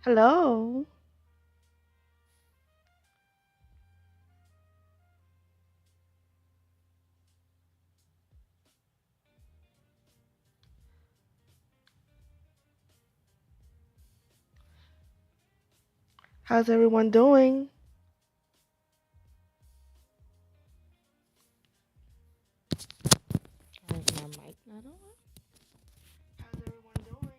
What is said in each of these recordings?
Hello. How's everyone doing? Is my mic not on? How's everyone doing?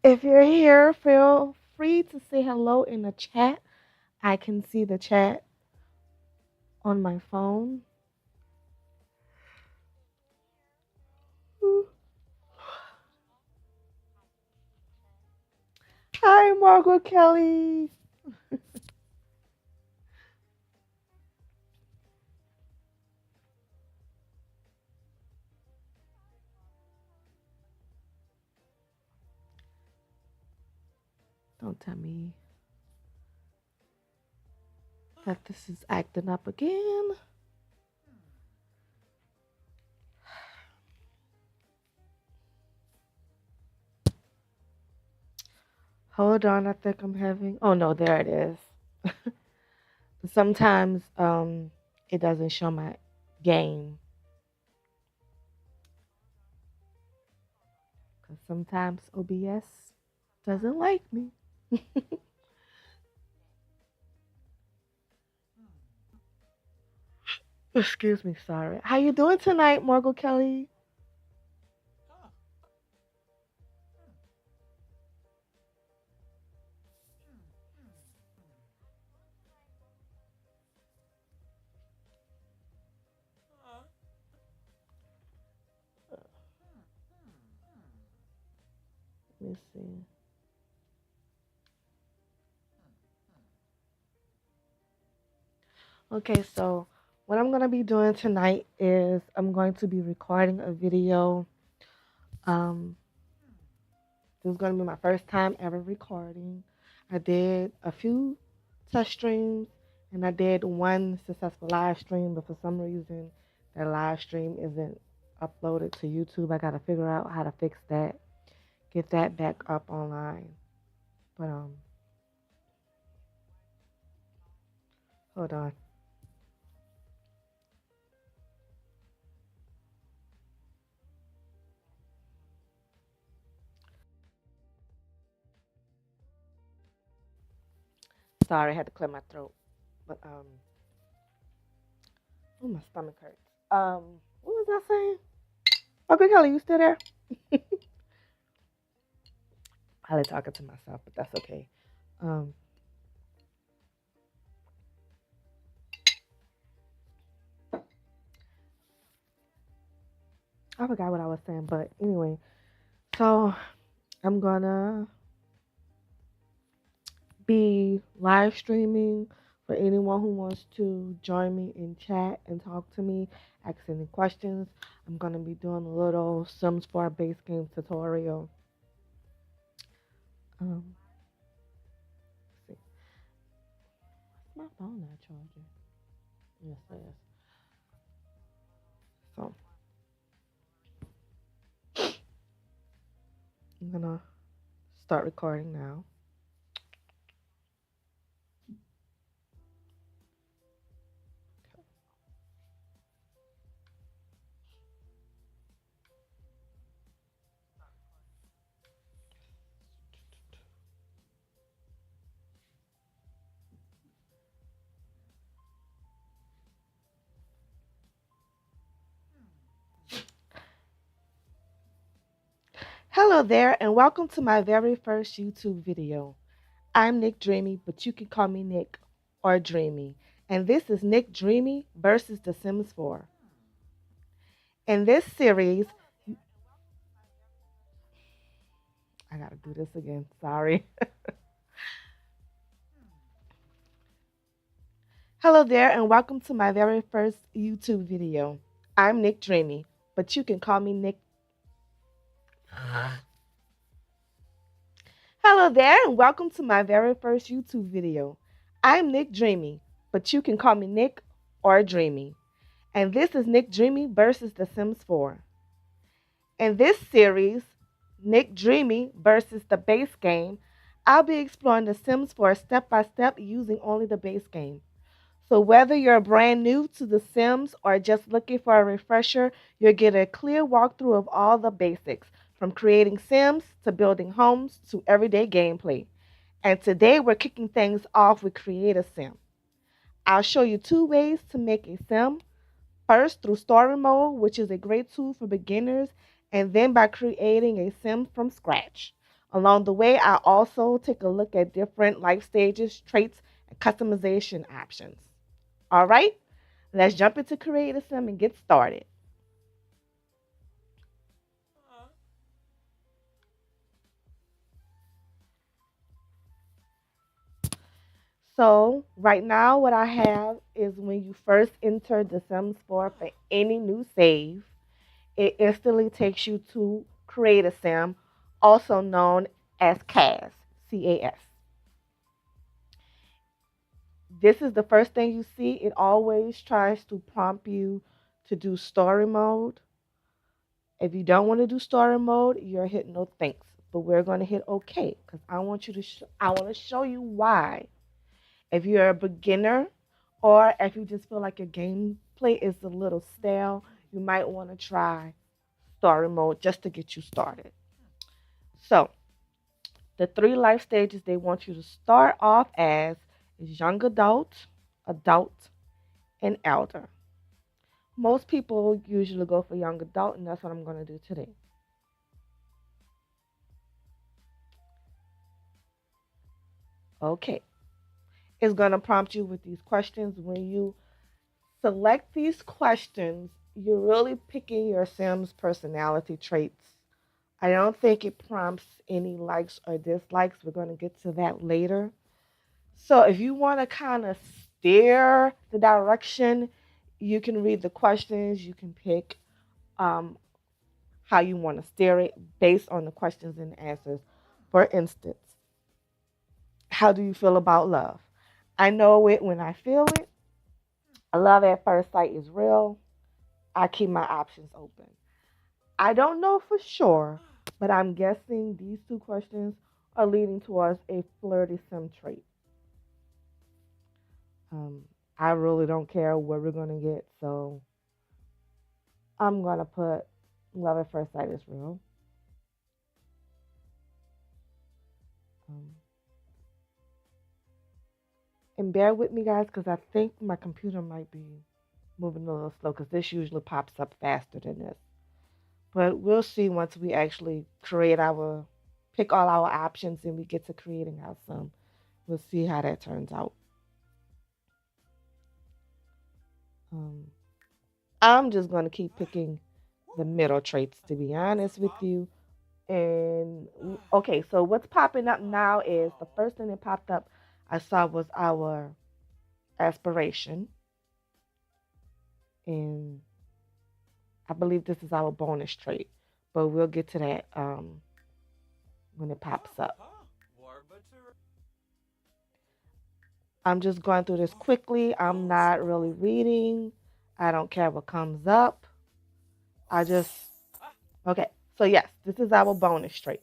If you're here, feel free to say hello in the chat. I can see the chat on my phone. Hi, Margaret Kelly. Don't tell me that this is acting up again. Hold on, I think I'm having. Oh no, there it is. Sometimes it doesn't show my game because sometimes OBS doesn't like me. Excuse me, sorry. How you doing tonight, Margot Kelly? Let me see. Okay, so what I'm gonna be doing tonight is I'm going to be recording a video. Um, this is gonna be my first time ever recording. I did a few test streams and I did one successful live stream, but for some reason that live stream isn't uploaded to YouTube. I gotta figure out how to fix that, get that back up online. But hold on. Sorry, I had to clear my throat. But oh, my stomach hurts. What was I saying? Okay, Kelly, you still there? Probably talking to myself, but that's okay. Um, I forgot what I was saying, but anyway, so I'm gonna be live streaming for anyone who wants to join me in chat and talk to me, ask any questions. I'm gonna be doing a little Sims 4 base game tutorial. Um, let's see, is my phone not charging? Yes, it is. So I'm gonna start recording now. Hello there, and welcome to my very first YouTube video. I'm Nic Dreamy, but you can call me Nick or Dreamy. And this is Nic Dreamy versus The Sims 4. In this series, I gotta do this again, sorry. Hello there, and welcome to my very first YouTube video. I'm Nic Dreamy, but you can call me Nick. Hello there, and welcome to my very first YouTube video. I'm Nic Dreamy, but you can call me Nick or Dreamy. And this is Nic Dreamy versus The Sims 4. In this series, Nic Dreamy versus the base game, I'll be exploring The Sims 4 step by step using only the base game. So whether you're brand new to The Sims or just looking for a refresher, you'll get a clear walkthrough of all the basics, from creating Sims to building homes to everyday gameplay. And today we're kicking things off with Create a Sim. I'll show you two ways to make a Sim. First, through story mode, which is a great tool for beginners, and then by creating a sim from scratch. Along the way, I also take a look at different life stages, traits, and customization options. All right, let's jump into Create a Sim and get started. So, right now, what I have is when you first enter The Sims 4 for any new save, it instantly takes you to Create a Sim, also known as CAS, CAS. This is the first thing you see. It always tries to prompt you to do story mode. If you don't want to do story mode, you're hitting no thanks. But we're going to hit OK because I want you to. I want to show you why. If you're a beginner, or if you just feel like your gameplay is a little stale, you might want to try story mode just to get you started. So, the three life stages they want you to start off as is young adult, adult, and elder. Most people usually go for young adult, and that's what I'm going to do today. Okay. It's going to prompt you with these questions. When you select these questions, you're really picking your Sim's personality traits. I don't think it prompts any likes or dislikes. We're going to get to that later. So if you want to kind of steer the direction, you can read the questions. You can pick um, how you want to steer it based on the questions and answers. For instance, how do you feel about love? I know it when I feel it. Love at first sight is real. I keep my options open. I don't know for sure, but I'm guessing these two questions are leading towards a flirty sim trait. Um, I really don't care what we're going to get, so I'm going to put love at first sight is real. Um, and bear with me, guys, because I think my computer might be moving a little slow because this usually pops up faster than this. But we'll see once we actually pick all our options and we get to creating our sum. We'll see how that turns out. Um, I'm just going to keep picking the middle traits, to be honest with you. And okay, so what's popping up now is the first thing that popped up I saw was our aspiration. And I believe this is our bonus trait, but we'll get to that when it pops up. I'm just going through this quickly. I'm not really reading. I don't care what comes up. I just, okay. So, yes, this is our bonus trait.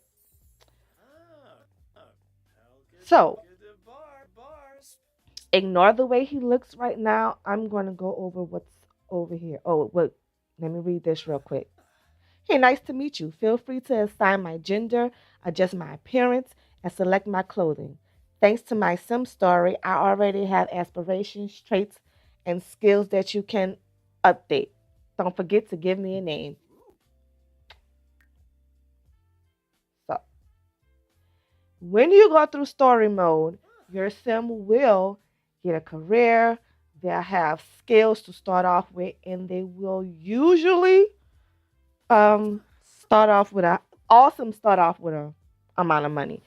So, ignore the way he looks right now. I'm going to go over what's over here. Oh, wait. Let me read this real quick. Hey, nice to meet you. Feel free to assign my gender, adjust my appearance, and select my clothing. Thanks to my sim story, I already have aspirations, traits, and skills that you can update. Don't forget to give me a name. So, when you go through story mode, your sim will get a career, they'll have skills to start off with, and they will usually start off with a start off with a amount of money.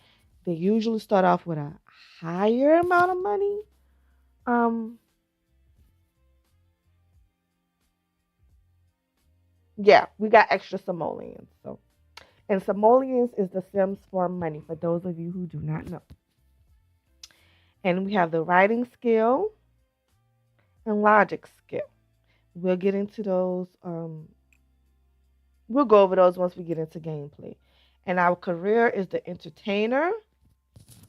They usually start off with a higher amount of money. Um Yeah, we got extra simoleons. So, and simoleons is the Sims for money. For those of you who do not know, and we have the writing skill and logic skill. We'll get into those. We'll go over those once we get into gameplay. And our career is the entertainer.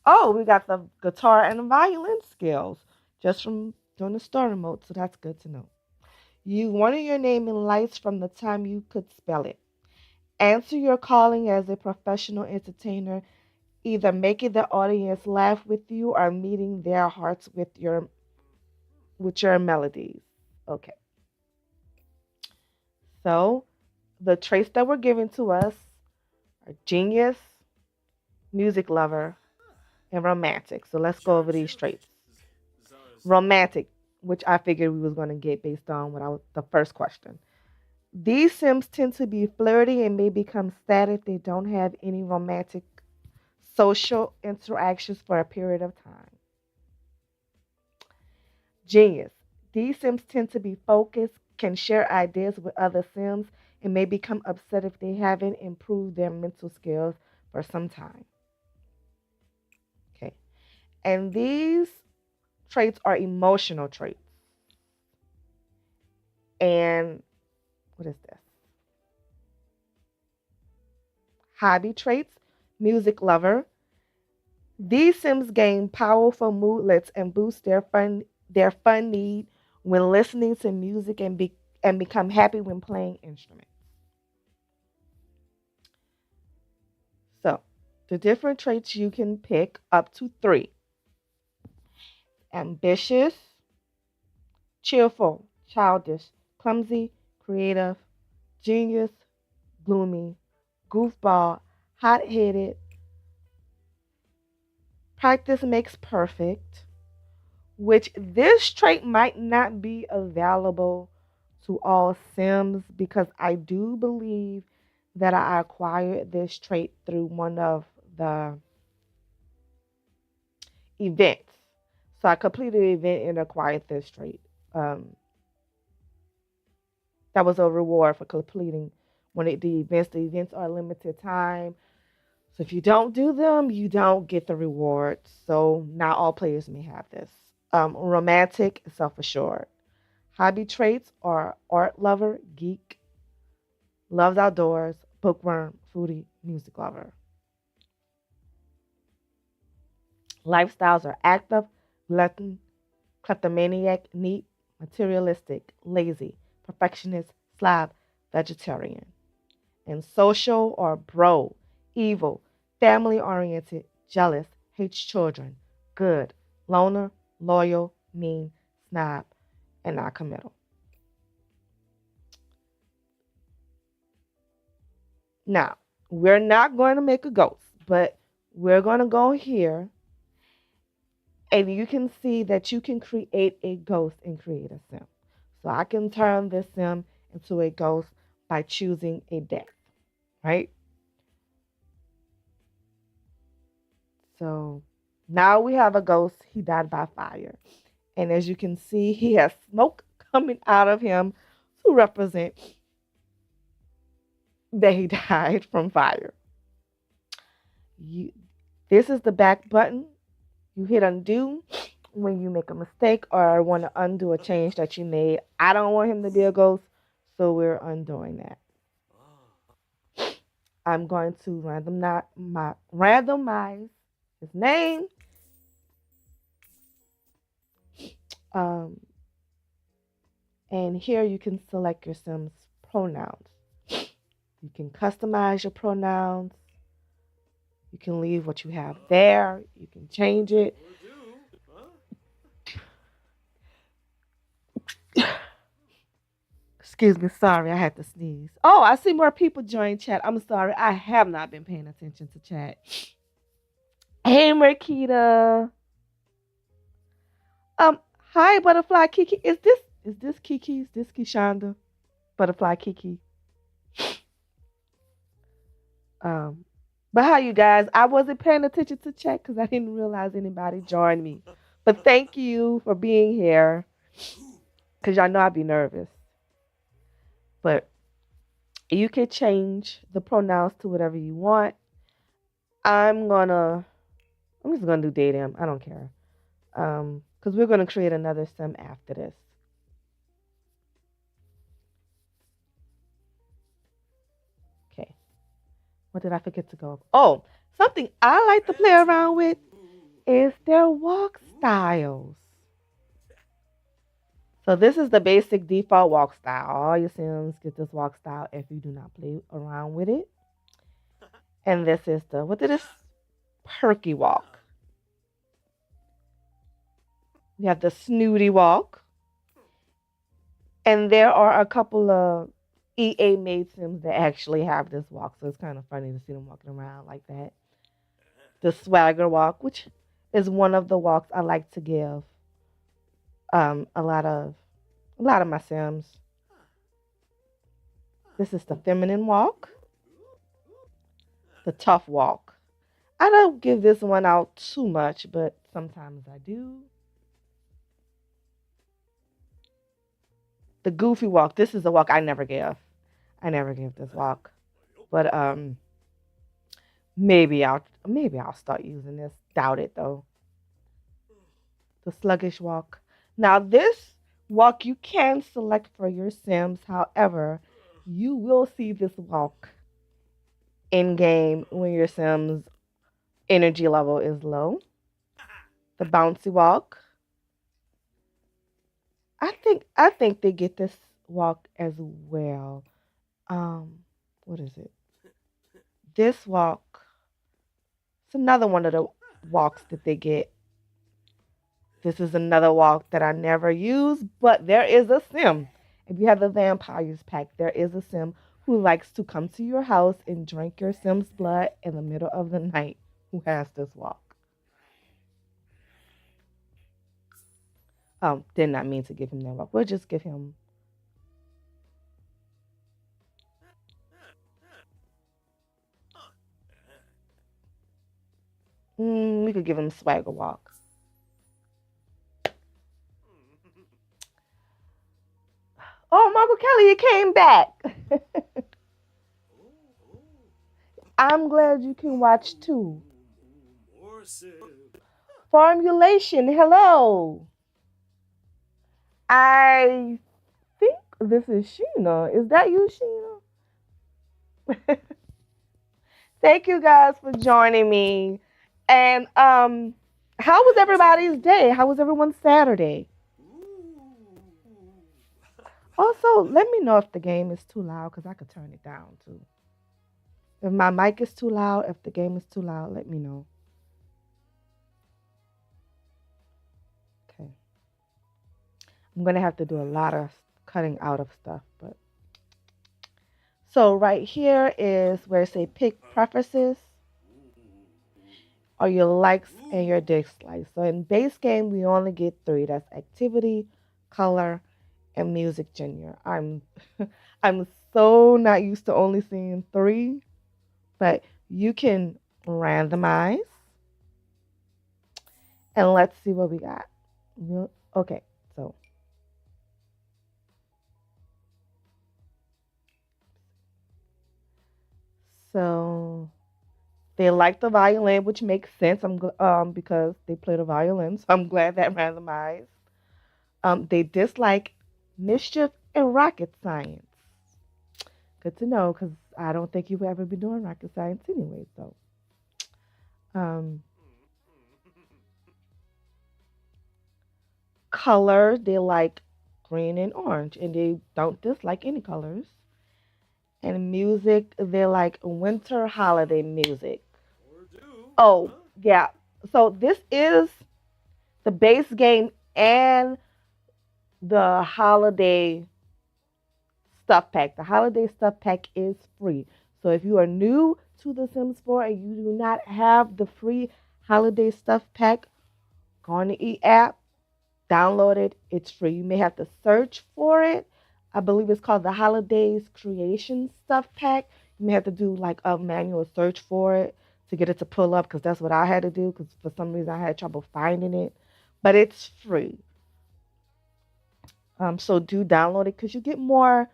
Oh, we got the guitar and the violin skills just from doing the starter mode, so that's good to know. You wanted your name in lights from the time you could spell it. Answer your calling as a professional entertainer, either making the audience laugh with you or meeting their hearts with your melodies. Okay. So, the traits that were given to us are genius, music lover, and romantic. So let's go over these traits. Romantic, which I figured we was going to get based on the first question. These Sims tend to be flirty and may become sad if they don't have any romantic social interactions for a period of time. Genius. These Sims tend to be focused, can share ideas with other Sims, and may become upset if they haven't improved their mental skills for some time. Okay. And these traits are emotional traits. And what is this? Hobby traits, music lover. These Sims gain powerful moodlets and boost their fun need when listening to music and become happy when playing instruments. So, the different traits you can pick up to 3. Ambitious, cheerful, childish, clumsy, creative, genius, gloomy, goofball, hot-headed, practice makes perfect, which this trait might not be available to all Sims because I do believe that I acquired this trait through one of the events. So I completed an event and acquired this trait. Um, that was a reward for completing one of the events. The events are limited time. So if you don't do them, you don't get the reward. So not all players may have this. Romantic, self-assured. Hobby traits are art lover, geek, loves outdoors, bookworm, foodie, music lover. Lifestyles are active, glutton, kleptomaniac, neat, materialistic, lazy, perfectionist, slob, vegetarian. And social are bro, evil, family oriented, jealous, hates children, good, loner, loyal, mean, snob, and non-committal. Now, we're not going to make a ghost, but we're going to go here and you can see that you can create a ghost and create a sim. So I can turn this sim into a ghost by choosing a death, right? So now we have a ghost. He died by fire. And as you can see, he has smoke coming out of him to represent that he died from fire. You, this is the back button. You hit undo when you make a mistake or want to undo a change that you made. I don't want him to be a ghost, so we're undoing that. I'm going to randomize his name. Um, and here you can select your Sim's pronouns. You can customize your pronouns. You can leave what you have there. You can change it. Excuse me, sorry, I had to sneeze. Oh, I see more people join chat. I'm sorry, I have not been paying attention to chat. Hey, Marquita. Um, Hi, Butterfly Kiki. Is this Kiki? Is this Kishonda? Butterfly Kiki. Um, but how you guys? I wasn't paying attention to chat because I didn't realize anybody joined me. But thank you for being here because y'all know I'd be nervous. But You can change the pronouns to whatever you want. I'm gonna I'm just gonna do they them. I don't care. Because we're gonna create another sim after this. Okay. What did I forget to go? Oh, something I like to play around with is their walk styles. So this is the basic default walk style. All your Sims get this walk style if you do not play around with it. And this is the what did this perky walk? We have the snooty walk. And there are a couple of EA made Sims that actually have this walk, so it's kind of funny to see them walking around like that. The swagger walk, which is one of the walks I like to give um, a lot of a lot of my Sims. This is the feminine walk, the tough walk. I don't give this one out too much, but sometimes I do. The goofy walk. This is a walk I never give. I never give this walk, but maybe I'll start using this. Doubt it though. The sluggish walk. Now this walk you can select for your Sims. However, you will see this walk in game when your Sims energy level is low. The bouncy walk. I think they get this walk as well. What is it? This walk. It's another one of the walks that they get. This is another walk that I never use, but there is a Sim. If you have the Vampires pack, there is a Sim who likes to come to your house and drink your Sim's blood in the middle of the night who has this walk. Did not mean to give him that walk. We'll just give him. We could give him swagger walk. Oh, Marco Kelly, you came back. I'm glad you can watch too. Formulation, hello. I think this is Sheena. Is that you, Sheena? Thank you guys for joining me. And how was everybody's day? How was everyone's Saturday? Also, let me know if the game is too loud because I could turn it down too. If my mic is too loud, if the game is too loud, let me know. Okay. I'm gonna have to do a lot of cutting out of stuff, but so right here is where it say pick preferences or your likes and your dislikes. So in base game we only get three. That's activity, color, and music genre. I'm so not used to only seeing three, but you can randomize and let's see what we got. Okay, so they like the violin, which makes sense. Because they play the violin, so I'm glad that randomized. They dislike mischief and rocket science. Good to know, because I don't think you would ever be doing rocket science anyway. So, um, color they like green and orange, and they don't dislike any colors. And music they like winter holiday music. Oh yeah, so this is the base game and the holiday stuff pack. The holiday stuff pack is free. So if you are new to The Sims 4 and you do not have the free holiday stuff pack, go on the e-app, download it. It's free. You may have to search for it. I believe it's called the Holidays Creation Stuff Pack. You may have to do like a manual search for it to get it to pull up because that's what I had to do because for some reason I had trouble finding it. But it's free. So do download it because you get more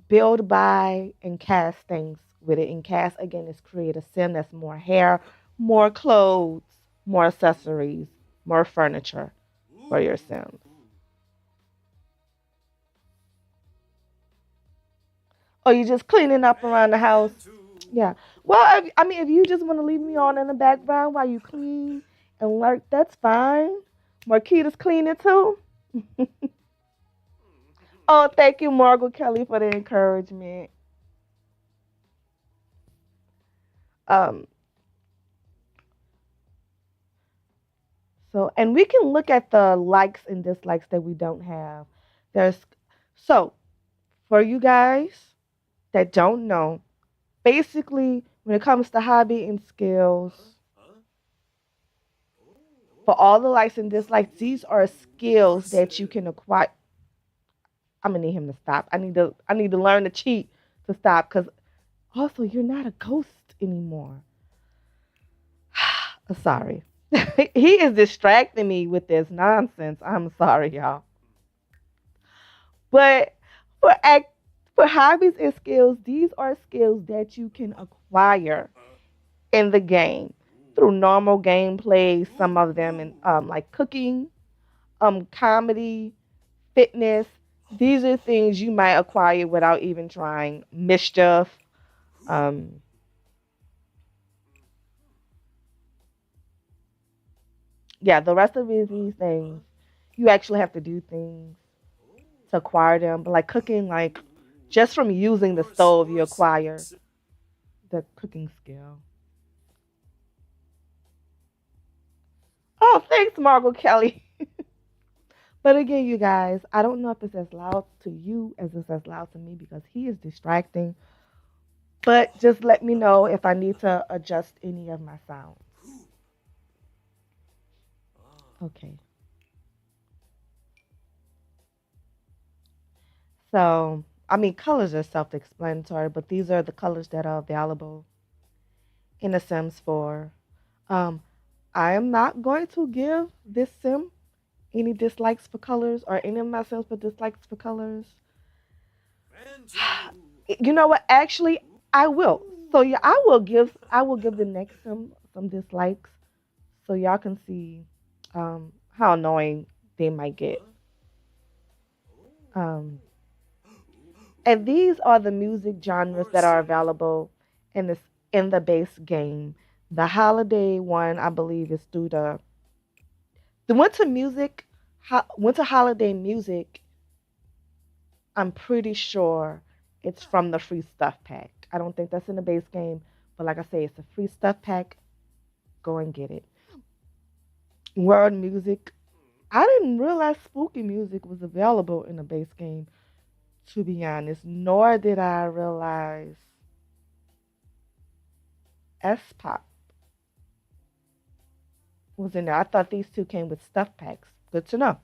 build, buy, and cast things with it. And cast, again, is create a sim that's more hair, more clothes, more accessories, more furniture for your sims. Or you just cleaning up around the house. Yeah. Well, I mean, if you just want to leave me on in the background while you clean and work, that's fine. Marquita's cleaning too. Oh, thank you, Margaret Kelly, for the encouragement. Um, so, and we can look at the likes and dislikes that we don't have. There's so for you guys that don't know, basically, when it comes to hobby and skills, for all the likes and dislikes, these are skills that you can acquire. I'm gonna need him to stop. I need to learn to cheat to stop because also you're not a ghost anymore. Sorry. He is distracting me with this nonsense. I'm sorry, y'all. But for act for hobbies and skills, these are skills that you can acquire in the game through normal gameplay. Some of them in like cooking, comedy, fitness. These are things you might acquire without even trying. Mischief. Um, yeah, the rest of these things, you actually have to do things to acquire them. But like cooking, like just from using the stove, you acquire the cooking skill. Oh, thanks, Margot Kelly. But again, you guys, I don't know if it's as loud to you as it's as loud to me because he is distracting. But just let me know if I need to adjust any of my sounds. Okay. So, I mean, colors are self explanatory, but these are the colors that are available in The Sims 4. Um, I am not going to give this sim any dislikes for colors or any of my sims for dislikes for colors. You know what? Actually, I will. So yeah, I will give the next some dislikes so y'all can see how annoying they might get. Um, and these are the music genres that are available in this in the base game. The holiday one, I believe, is through the winter music, winter holiday music. I'm pretty sure it's from the free stuff pack. I don't think that's in the base game, but like I say, it's a free stuff pack. Go and get it. World music. I didn't realize spooky music was available in the base game, to be honest, nor did I realize S Pop was in there. I thought these two came with stuff packs. Good to know.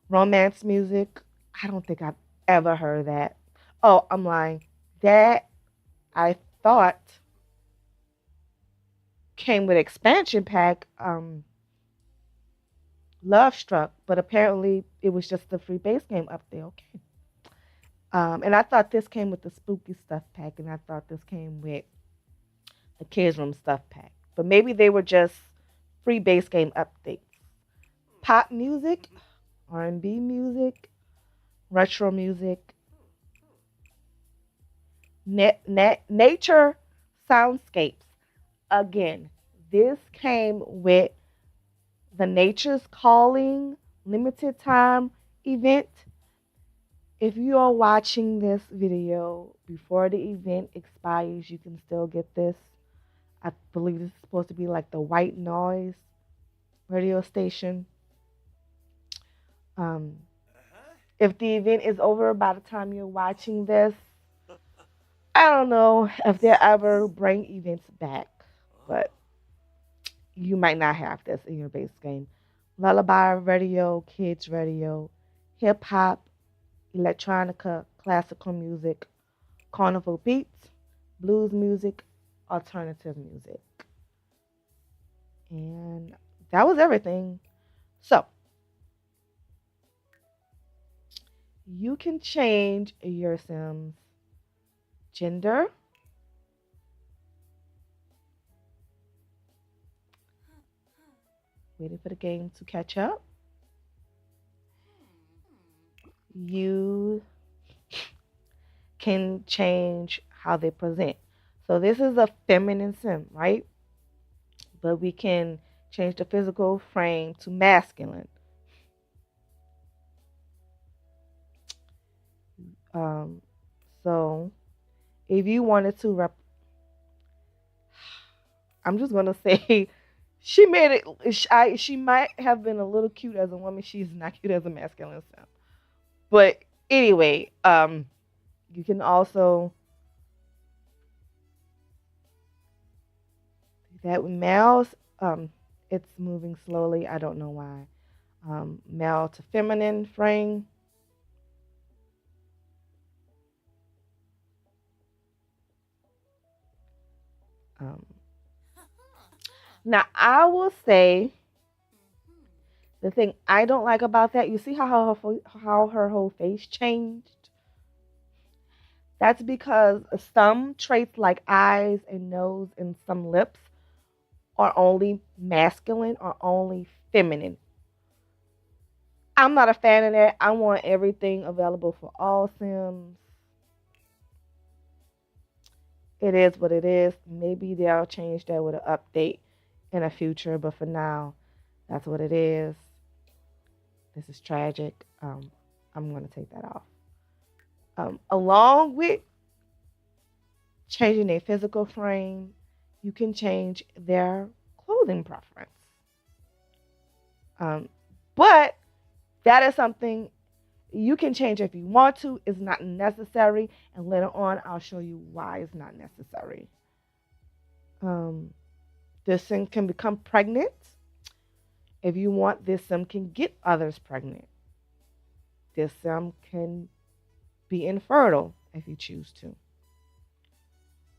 Romance music. I don't think I've ever heard that. Oh, I'm lying. That I thought came with expansion pack. Love Struck, but apparently it was just the free base game up there. Okay. And I thought this came with the spooky stuff pack, and I thought this came with the kids room stuff pack. But maybe they were just free base game updates. Pop music, R&B music, retro music, nature soundscapes. Again, this came with the Nature's Calling limited time event. If you are watching this video before the event expires, you can still get this. I believe this is supposed to be like the white noise radio station. Um, if the event is over by the time you're watching this, I don't know if they'll ever bring events back, but you might not have this in your base game. Lullaby radio, kids radio, hip hop, electronica, classical music, carnival beats, blues music, alternative music. And that was everything. So you can change your Sims gender, waiting for the game to catch up. You can change how they present. So this is a feminine sim, right? But we can change the physical frame to masculine. Um, so if you wanted to I'm just gonna say she made it. She might have been a little cute as a woman. She's not cute as a masculine sim. But anyway, you can also do that with males. It's moving slowly. I don't know why. Male to feminine frame. Um, Now I will say the thing I don't like about that. You see how her whole face changed. That's because some traits like eyes and nose and some lips are only masculine or only feminine. I'm not a fan of that. I want everything available for all Sims. It is what it is. Maybe they'll change that with an update in the future, but for now, that's what it is. This is tragic. I'm going to take that off. Along with changing their physical frame, you can change their clothing preference. Um, but that is something you can change if you want to. It's not necessary. And later on, I'll show you why it's not necessary. Um, this sim can become pregnant. If you want, this sim can get others pregnant. This sim can be infertile if you choose to.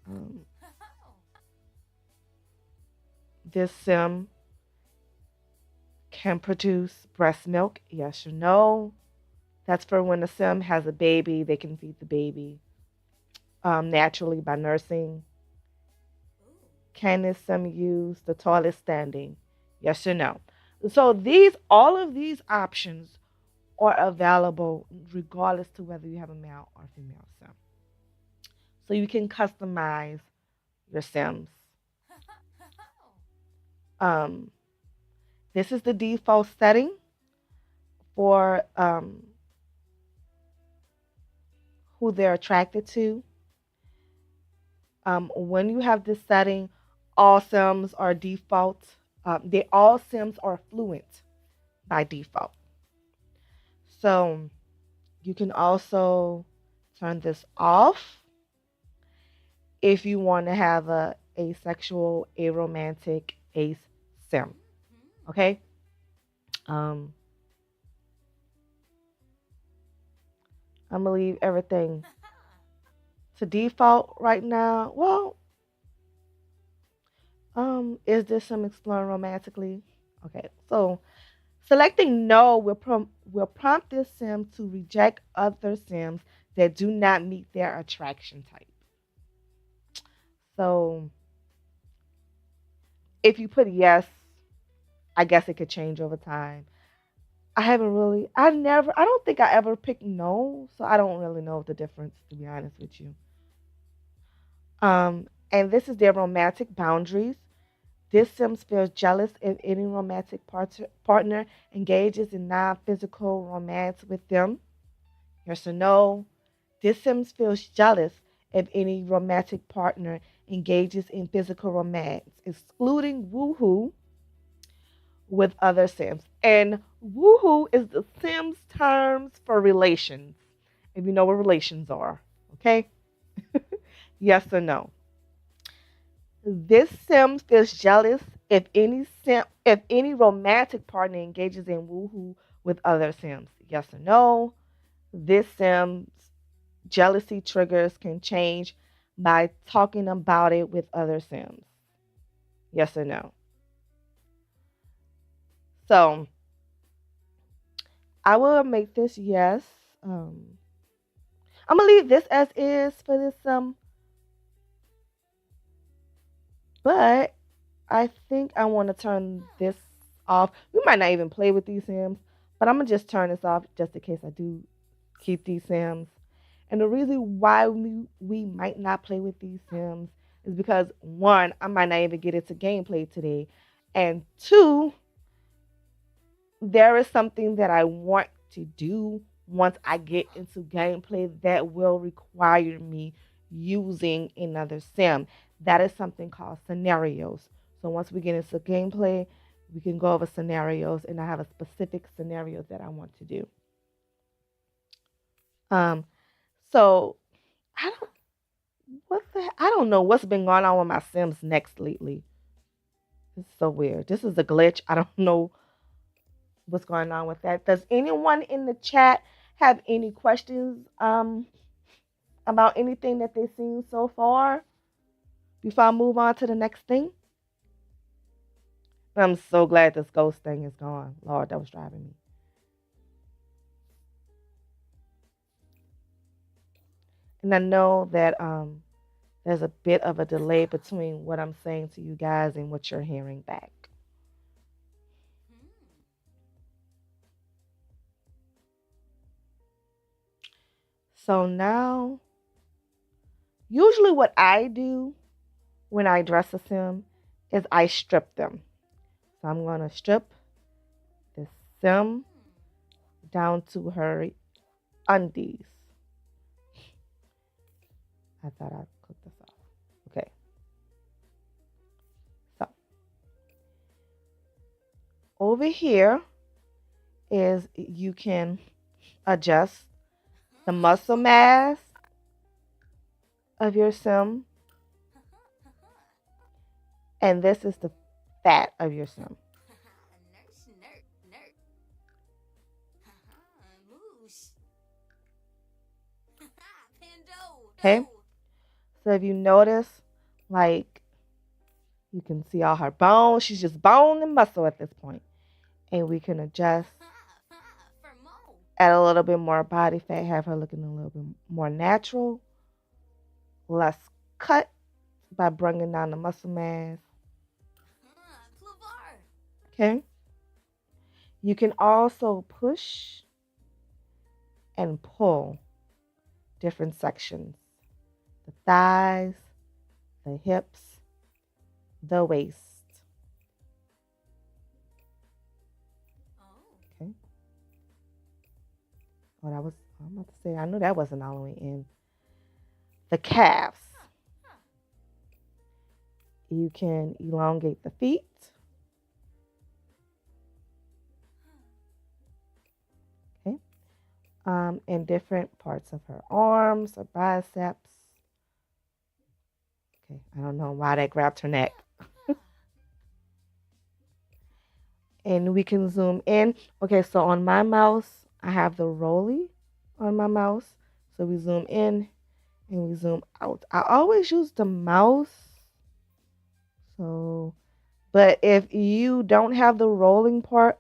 Um, this sim can produce breast milk, yes or no. That's for when the sim has a baby, they can feed the baby naturally by nursing. Can this sim use the toilet standing? Yes or no? So all of these options are available regardless to whether you have a male or female sim. So you can customize your sims. Um, this is the default setting for who they're attracted to. When you have this setting, all sims are default. All sims are fluent by default. So you can also turn this off if you want to have a asexual, aromantic ace sim. Okay. Um, I'm gonna leave everything to default right now. Well, is this sim exploring romantically? Okay, so selecting no will prompt this sim to reject other sims that do not meet their attraction type. So if you put yes, I guess it could change over time. I don't think I ever picked no, so I don't really know the difference, to be honest with you. And this is their romantic boundaries. This Sims feels jealous if any romantic partner engages in non physical romance with them. Yes or no? This Sims feels jealous if any romantic partner engages in physical romance, excluding woohoo with other Sims. And woohoo is the Sims terms for relations, if you know what relations are. Okay? Yes or no? This sim feels jealous if any romantic partner engages in woohoo with other sims. Yes or no? This sim's jealousy triggers can change by talking about it with other sims. Yes or no? So I will make this yes. I'm gonna leave this as is for this sim. But I think I want to turn this off. We might not even play with these Sims, but I'm going to just turn this off just in case I do keep these Sims. And the reason why we might not play with these Sims is because one, I might not even get into gameplay today. And two, there is something that I want to do once I get into gameplay that will require me using another sim. That is something called scenarios. So once we get into gameplay, we can go over scenarios, and I have a specific scenario that I want to do. Um, so I don't I don't know what's been going on with my Sims Next lately. It's so weird. This is a glitch. I don't know what's going on with that. Does anyone in the chat have any questions about anything that they've seen so far before I move on to the next thing? I'm so glad this ghost thing is gone. Lord, that was driving me. And I know that there's a bit of a delay between what I'm saying to you guys and what you're hearing back. So now, usually what I do when I dress a sim is I strip them. So I'm going to strip this sim down to her undies. I thought I'd click this off. Okay. So over here is you can adjust the muscle mass of your sim, and this is the fat of your sim. Okay. So if you notice, like, you can see all her bones. She's just bone and muscle at this point. And we can adjust, add a little bit more body fat, have her looking a little bit more natural, less cut by bringing down the muscle mass. Okay. You can also push and pull different sections: the thighs, the hips, the waist. Okay. Oh, that was, I'm about to say, I knew that wasn't all the way in. The calves. You can elongate the feet. Okay. And different parts of her arms or biceps. Okay, I don't know why that grabbed her neck. And we can zoom in. Okay, so on my mouse, I have the rolly on my mouse. So we zoom in and we zoom out. I always use the mouse. So, but if you don't have the rolling part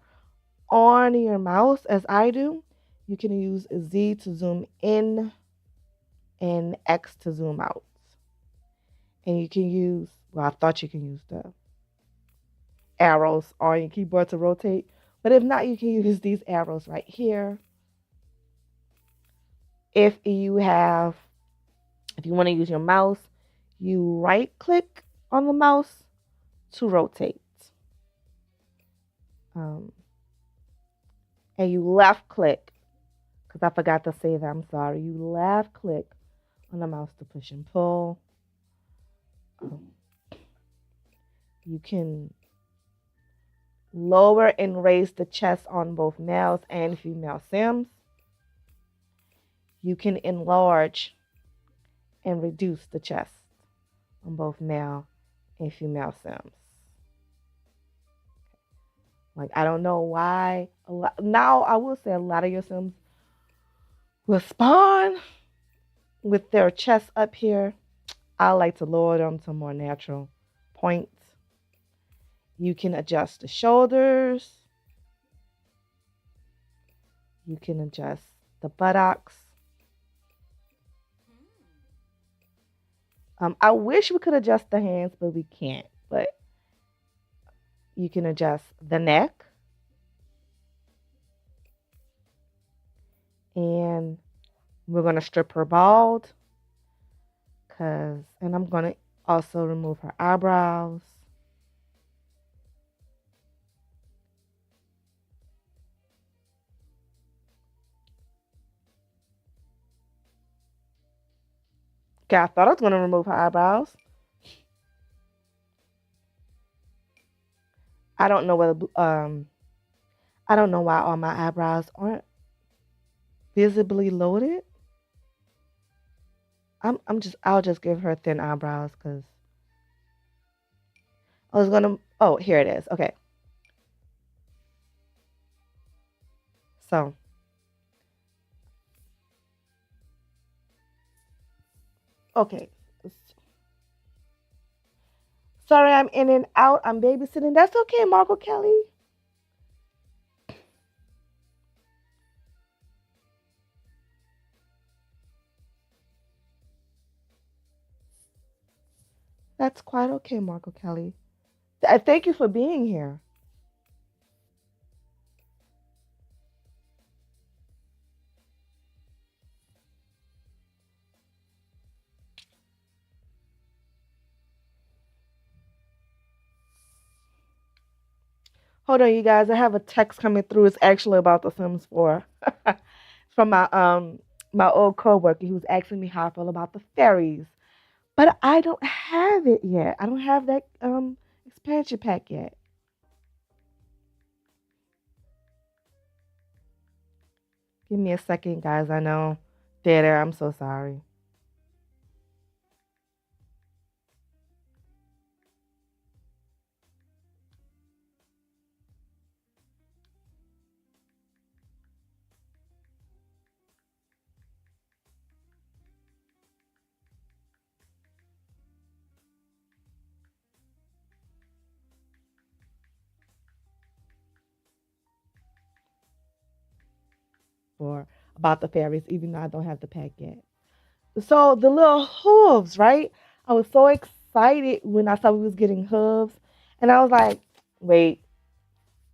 on your mouse, as I do, you can use Z to zoom in and X to zoom out. And you can use, well, I thought you can use the arrows on your keyboard to rotate. But if not, you can use these arrows right here. If you want to use your mouse, you right click on the mouse to rotate. And you left click, because I forgot to say that, I'm sorry. You left click on the mouse to push and pull. You can lower and raise the chest on both males and female Sims. You can enlarge and reduce the chest on both male and female Sims. Like, I don't know why. Now, I will say a lot of your Sims will spawn with their chest up here. I like to lower them to more natural points. You can adjust the shoulders. You can adjust the buttocks. I wish we could adjust the hands, but we can't. But you can adjust the neck, and we're gonna strip her bald, and I'm gonna also remove her eyebrows. Okay, I thought I was gonna remove her eyebrows. I don't know whether I don't know why all my eyebrows aren't visibly loaded. I'll just give her thin eyebrows because I was gonna. Oh, here it is. Okay, so okay. Sorry, I'm in and out. I'm babysitting. That's okay, Marco Kelly. That's quite okay, Marco Kelly. I thank you for being here. Hold on, you guys. I have a text coming through. It's actually about The Sims 4 from my old coworker. He was asking me how I feel about the fairies, but I don't have it yet. I don't have that expansion pack yet. Give me a second, guys. I know dead air. I'm so sorry. For about the fairies, even though I don't have the pack yet. So the little hooves, right? I was so excited when I saw we was getting hooves, and I was like, "Wait,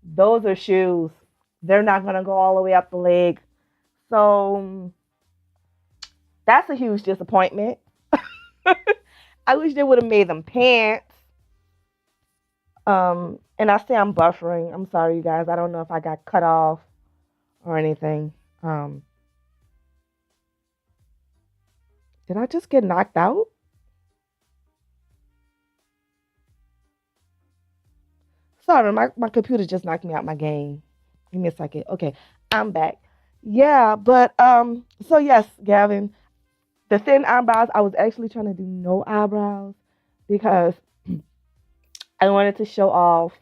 those are shoes. They're not gonna go all the way up the leg." So that's a huge disappointment. I wish they would have made them pants. And I say I'm buffering. I'm sorry, you guys. I don't know if I got cut off or anything. Um, did I just get knocked out? Sorry, my computer just knocked me out my game. Give me a second. Okay, I'm back. Yeah, but so yes, Gavin, the thin eyebrows, I was actually trying to do no eyebrows because I wanted to show off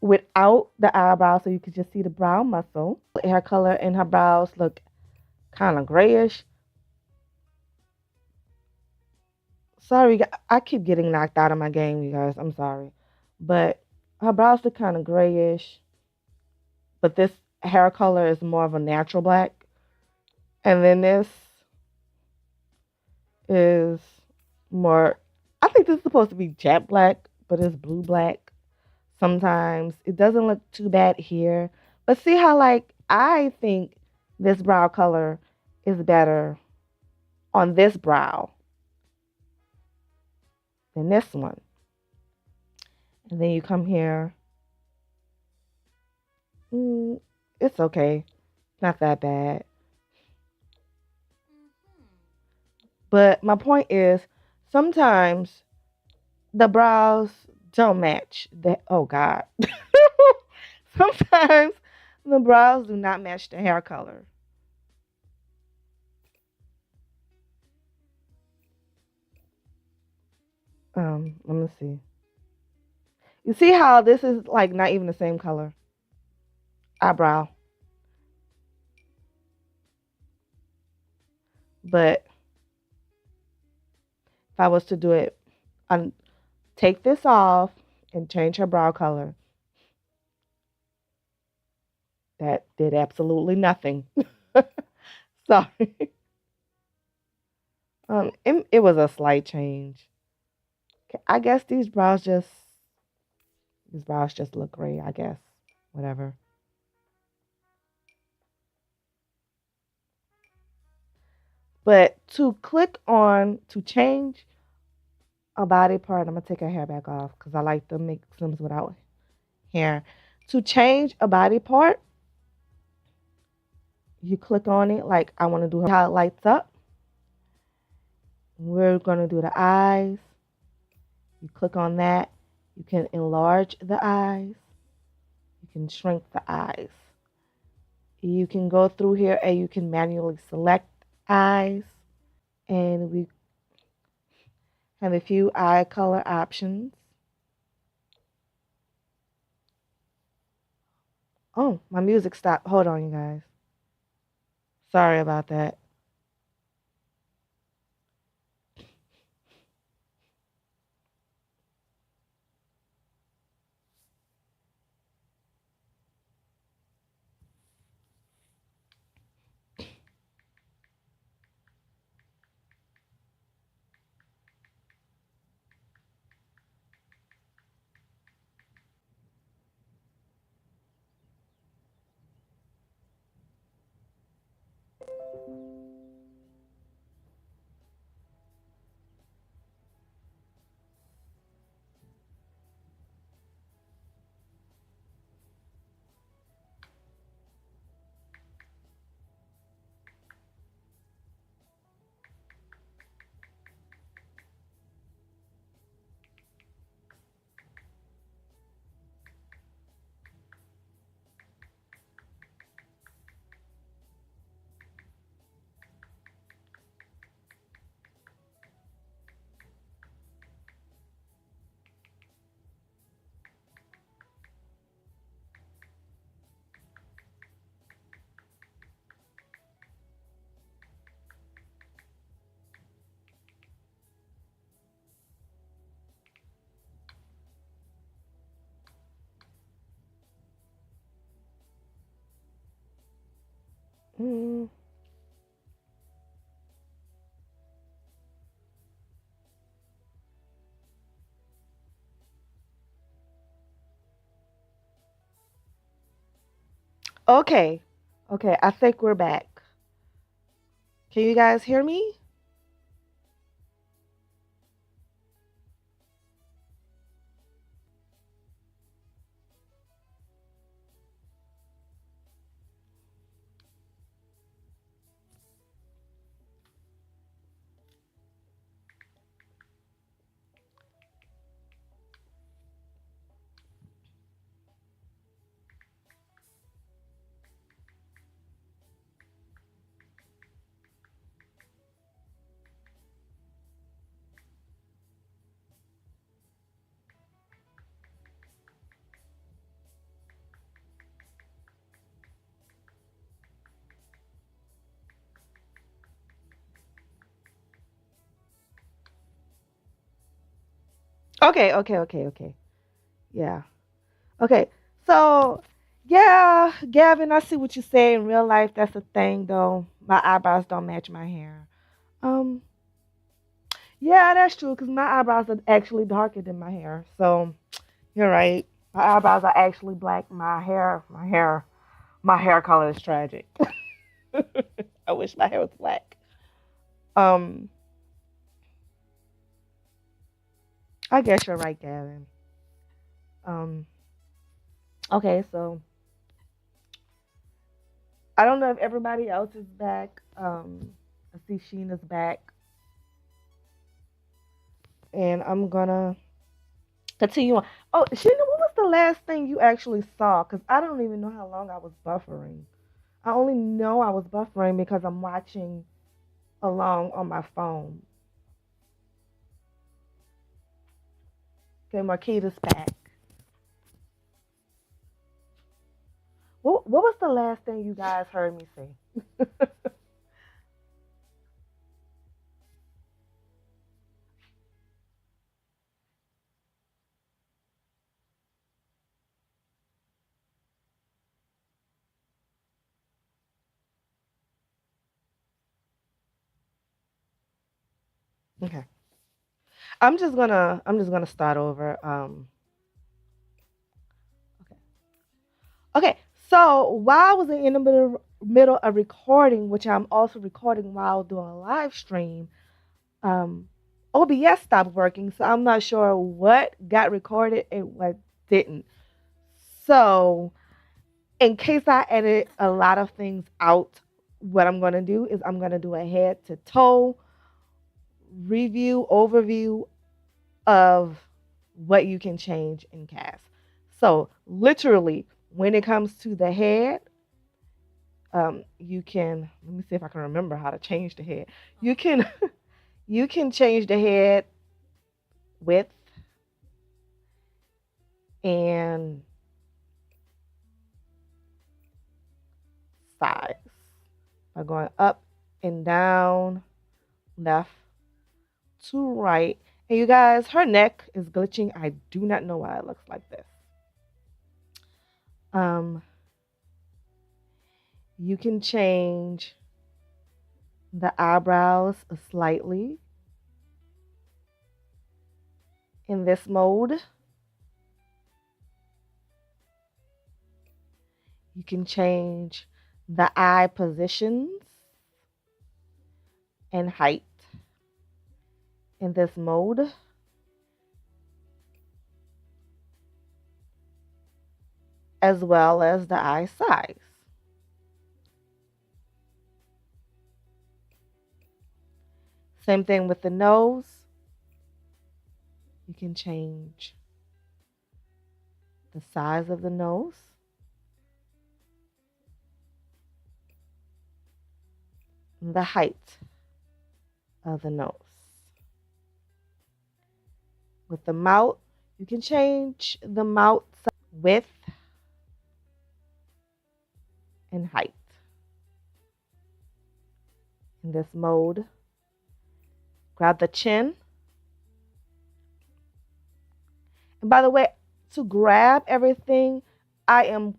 without the eyebrows so you could just see the brow muscle. Hair color and her brows look kind of grayish. Sorry, I keep getting knocked out of my game, you guys. I'm sorry. But her brows look kind of grayish, but this hair color is more of a natural black. And then this is more, I think this is supposed to be jet black, but it's blue black sometimes. It doesn't look too bad here. But see how, like, I think this brow color is better on this brow than this one. And then you come here. It's okay. Not that bad. But my point is, sometimes the brows don't match. Oh God. Sometimes the brows do not match the hair color. Let me see. You see how this is like not even the same color eyebrow, but if I was to do it, take this off and change her brow color, that did absolutely nothing. Sorry. It was a slight change. I guess these brows just look great. I guess whatever. But to change a body part, I'm gonna take her hair back off because I like to make Slims without hair. To change a body part, you click on it like I want to do how it lights up. We're gonna do the eyes. You click on that. You can enlarge the eyes. You can shrink the eyes. You can go through here and you can manually select eyes. And we have a few eye color options. Oh, my music stopped. Hold on, you guys. Sorry about that. Mm, okay. Okay, I think we're back. Can you guys hear me? Okay. Yeah. Okay. So, yeah, Gavin, I see what you say. In real life, that's a thing, though. My eyebrows don't match my hair. Um, yeah, that's true, because my eyebrows are actually darker than my hair. So, you're right. My eyebrows are actually black. My hair color is tragic. I wish my hair was black. Um, I guess you're right, Gavin. Um, okay, so I don't know if everybody else is back. I see Sheena's back, and I'm gonna continue on. Oh, Sheena, what was the last thing you actually saw? Because I don't even know how long I was buffering. I only know I was buffering because I'm watching along on my phone. Okay, Marquita's back. What was the last thing you guys heard me say? Okay. I'm just gonna start over. Okay. Okay. So while I was in the middle of recording, which I'm also recording while doing a live stream, um, OBS stopped working. So I'm not sure what got recorded and what didn't. So in case I edit a lot of things out, what I'm gonna do is I'm gonna do a head to toe review overview of what you can change in cast. So literally, when it comes to the head, you can let me see if I can remember how to change the head. You can you can change the head width and size by going up and down, left to right. And you guys, her neck is glitching. I do not know why it looks like this. Um, you can change the eyebrows slightly in this mode. You can change the eye positions and height in this mode, as well as the eye size. Same thing with the nose. You can change the size of the nose, and the height of the nose. With the mouth, you can change the mouth width and height in this mode. Grab the chin. And by the way, to grab everything, I'm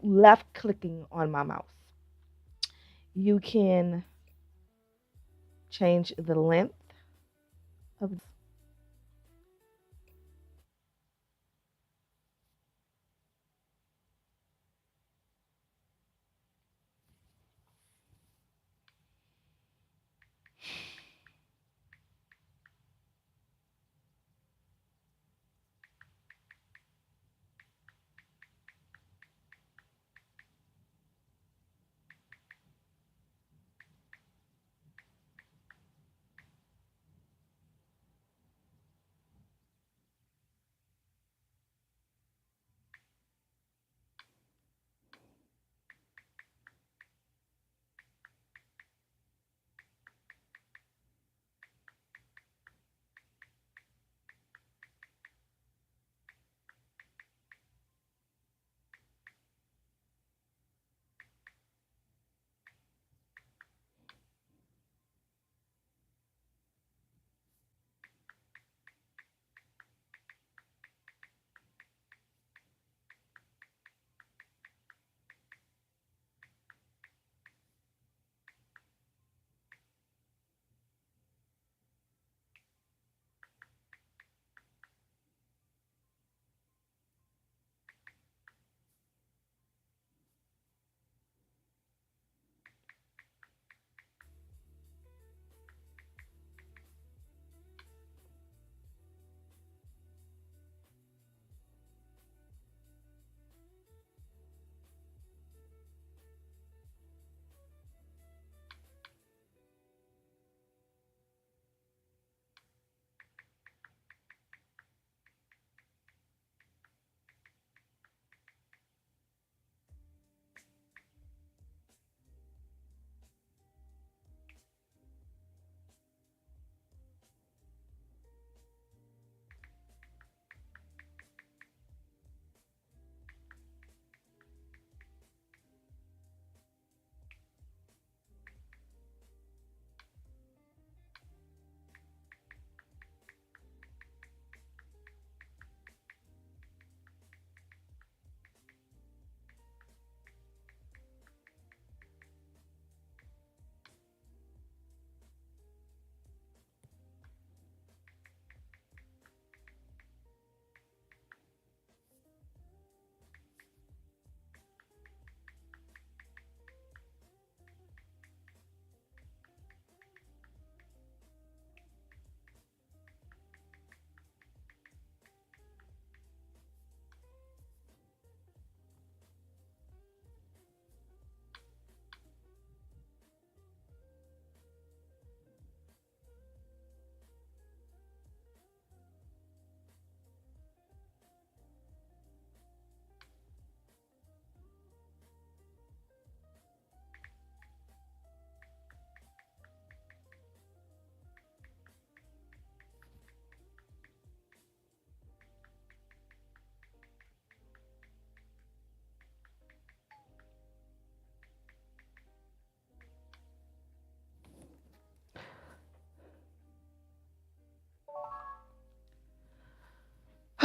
left clicking on my mouse. You can change the length of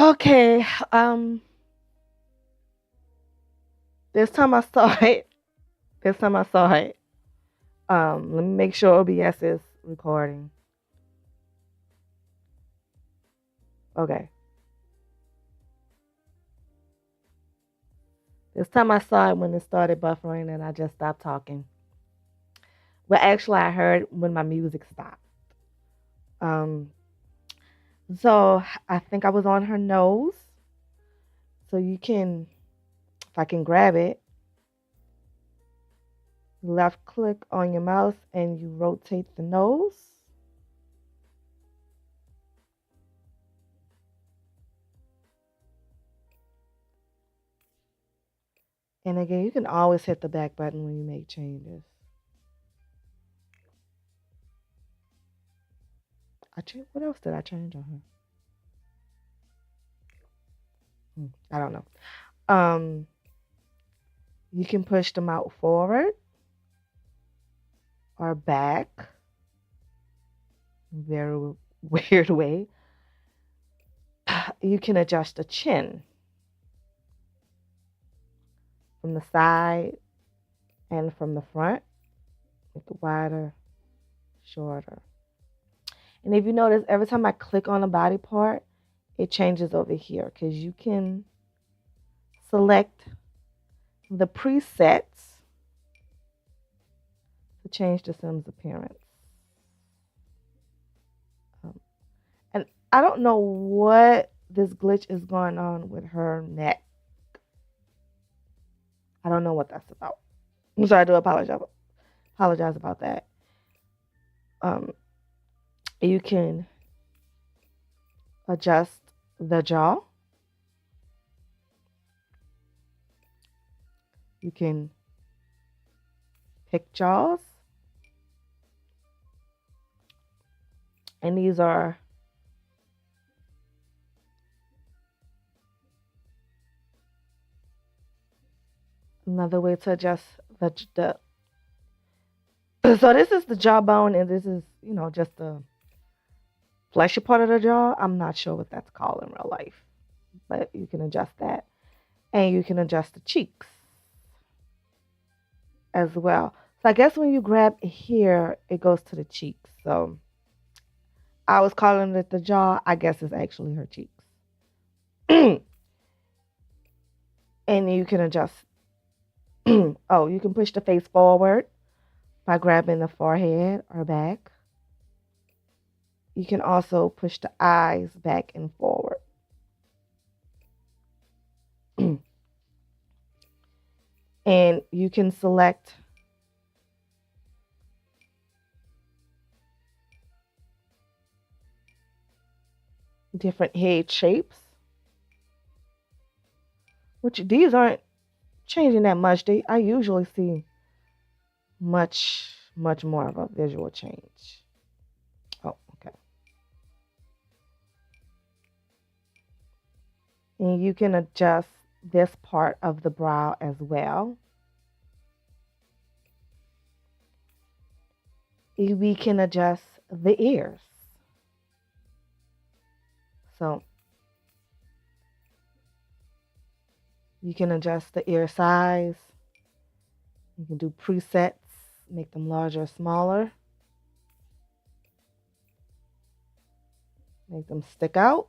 Okay. Um, this time I saw it. This time I saw it. Let me make sure OBS is recording. Okay. This time I saw it when it started buffering and I just stopped talking. Well, actually, I heard when my music stopped. Um, so I think I was on her nose. So you can, if I can grab it, left click on your mouse and you rotate the nose. And again, you can always hit the back button when you make changes. What else did I change on her? I don't know. You can push them out forward or back. Very weird way. You can adjust the chin from the side and from the front. Make it wider, shorter. And if you notice, every time I click on a body part, it changes over here because you can select the presets to change the Sim's appearance. And I don't know what this glitch is going on with her neck. I don't know what that's about. I'm sorry, I do apologize about that. You can adjust the jaw. You can pick jaws. And these are another way to adjust the so this is the jawbone and this is, just the fleshy part of the jaw. I'm not sure what that's called in real life, but you can adjust that. And you can adjust the cheeks as well. So I guess when you grab here, it goes to the cheeks. So I was calling it the jaw. I guess it's actually her cheeks. And you can adjust. Oh, you can push the face forward by grabbing the forehead or back. You can also push the eyes back and forward. And you can select different head shapes, which these aren't changing that much. I usually see much more of a visual change. Oh, okay. And you can adjust this part of the brow as well. We can adjust the ears. So you can adjust the ear size. You can do presets, make them larger or smaller. Make them stick out,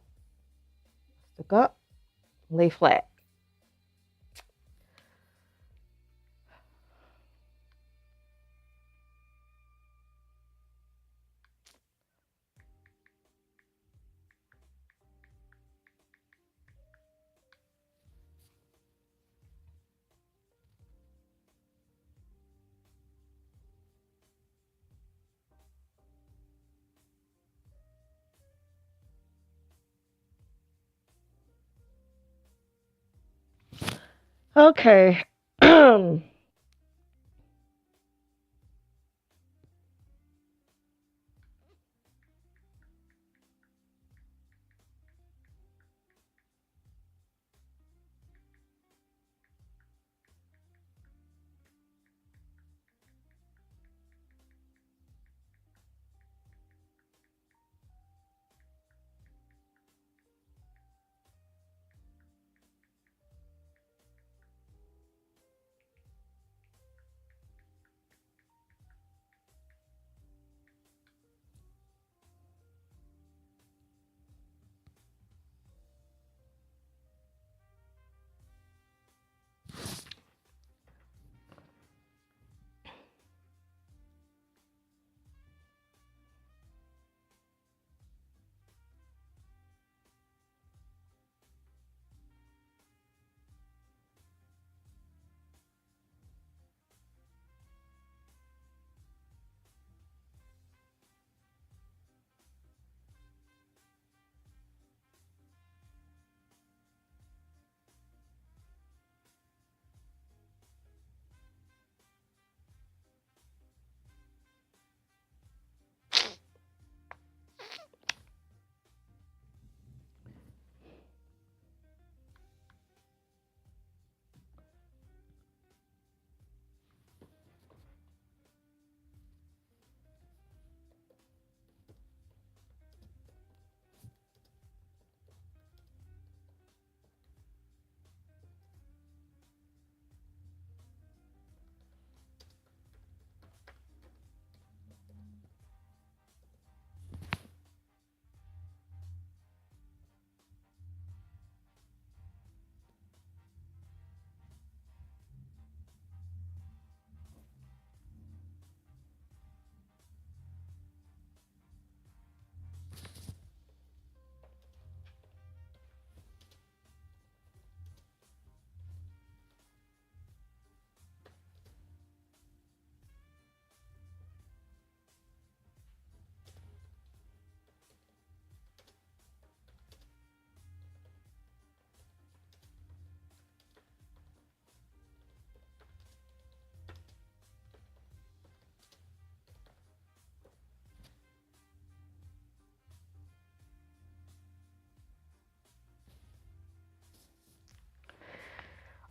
stick up, lay flat. Okay.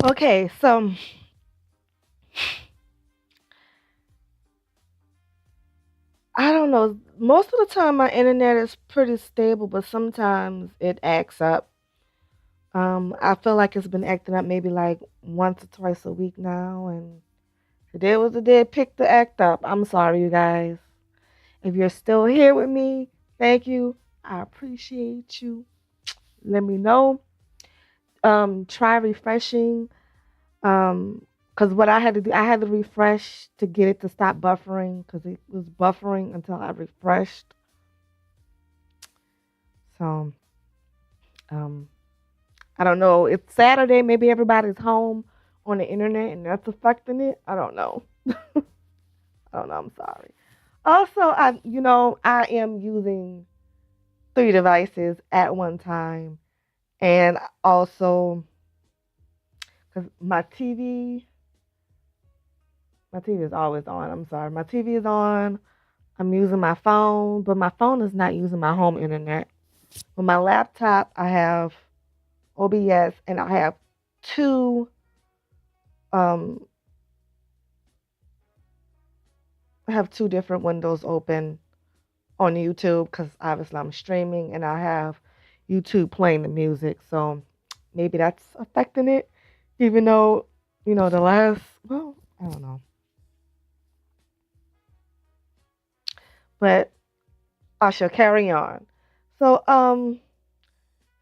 Okay, so I don't know. Most of the time, my internet is pretty stable, but sometimes it acts up. I feel like it's been acting up maybe like once or twice a week now, and today was the day it picked to act up. I'm sorry, you guys. If you're still here with me, thank you. I appreciate you. Let me know. Try refreshing. Because what I had to do, I had to refresh to get it to stop buffering because it was buffering until I refreshed. So, um, I don't know. It's Saturday. Maybe everybody's home on the internet and that's affecting it. I don't know. I don't know. I'm sorry. Also, I am using three devices at one time, and also because my TV is always on. I'm sorry. My TV is on. I'm using my phone, but my phone is not using my home internet. With my laptop, I have OBS and I have two um I have two different windows open on YouTube because obviously I'm streaming and I have YouTube playing the music. So maybe that's affecting it. Even though, the last, well, I don't know. But I shall carry on. So,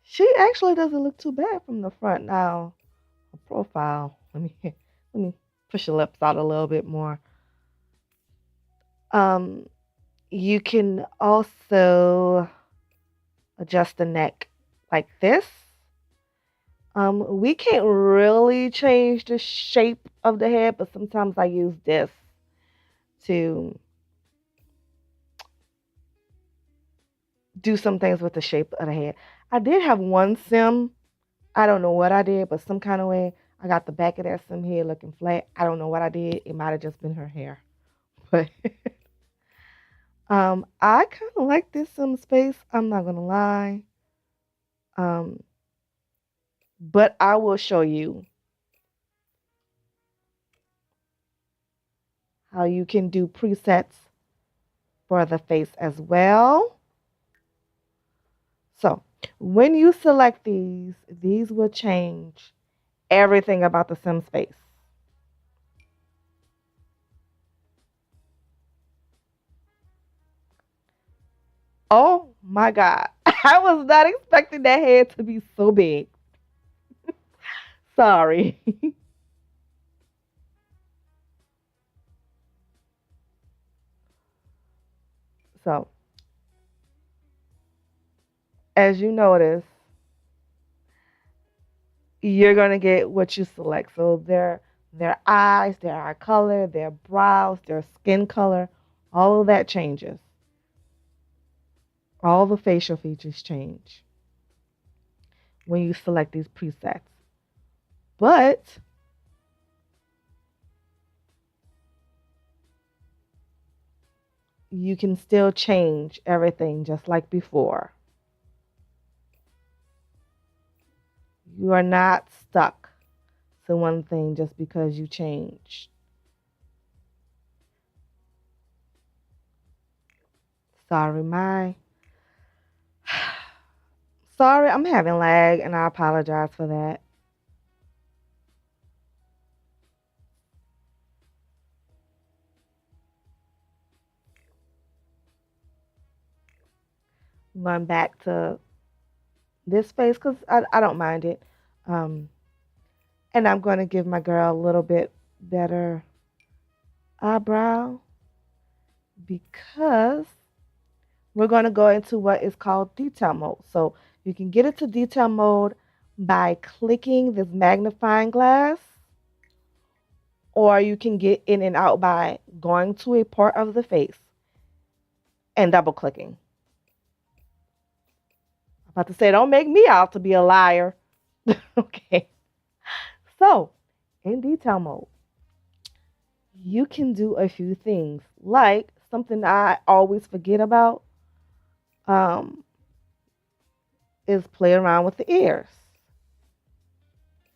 she actually doesn't look too bad from the front now. Her profile. Let me push your lips out a little bit more. Um, you can also adjust the neck like this. We can't really change the shape of the head, but sometimes I use this to do some things with the shape of the head. I did have one sim. I don't know what I did, but some kind of way I got the back of that sim head looking flat. I don't know what I did. It might have just been her hair. But I kind of like this sim space. I'm not gonna lie. Um, but I will show you how you can do presets for the face as well. So when you select these will change everything about the sim space. Oh my God. I was not expecting that head to be so big. Sorry. So as you notice, you're gonna get what you select. So their eyes, their eye color, their brows, their skin color, all of that changes. All the facial features change when you select these presets. But you can still change everything just like before. You are not stuck to one thing just because you change. Sorry, sorry, I'm having lag and I apologize for that. I'm going back to this face because I don't mind it. Um, and I'm going to give my girl a little bit better eyebrow because we're going to go into what is called detail mode. So you can get into detail mode by clicking this magnifying glass, or you can get in and out by going to a part of the face and double clicking. I'm about to say, don't make me out to be a liar. Okay. So in detail mode, you can do a few things like something I always forget about um, is play around with the ears.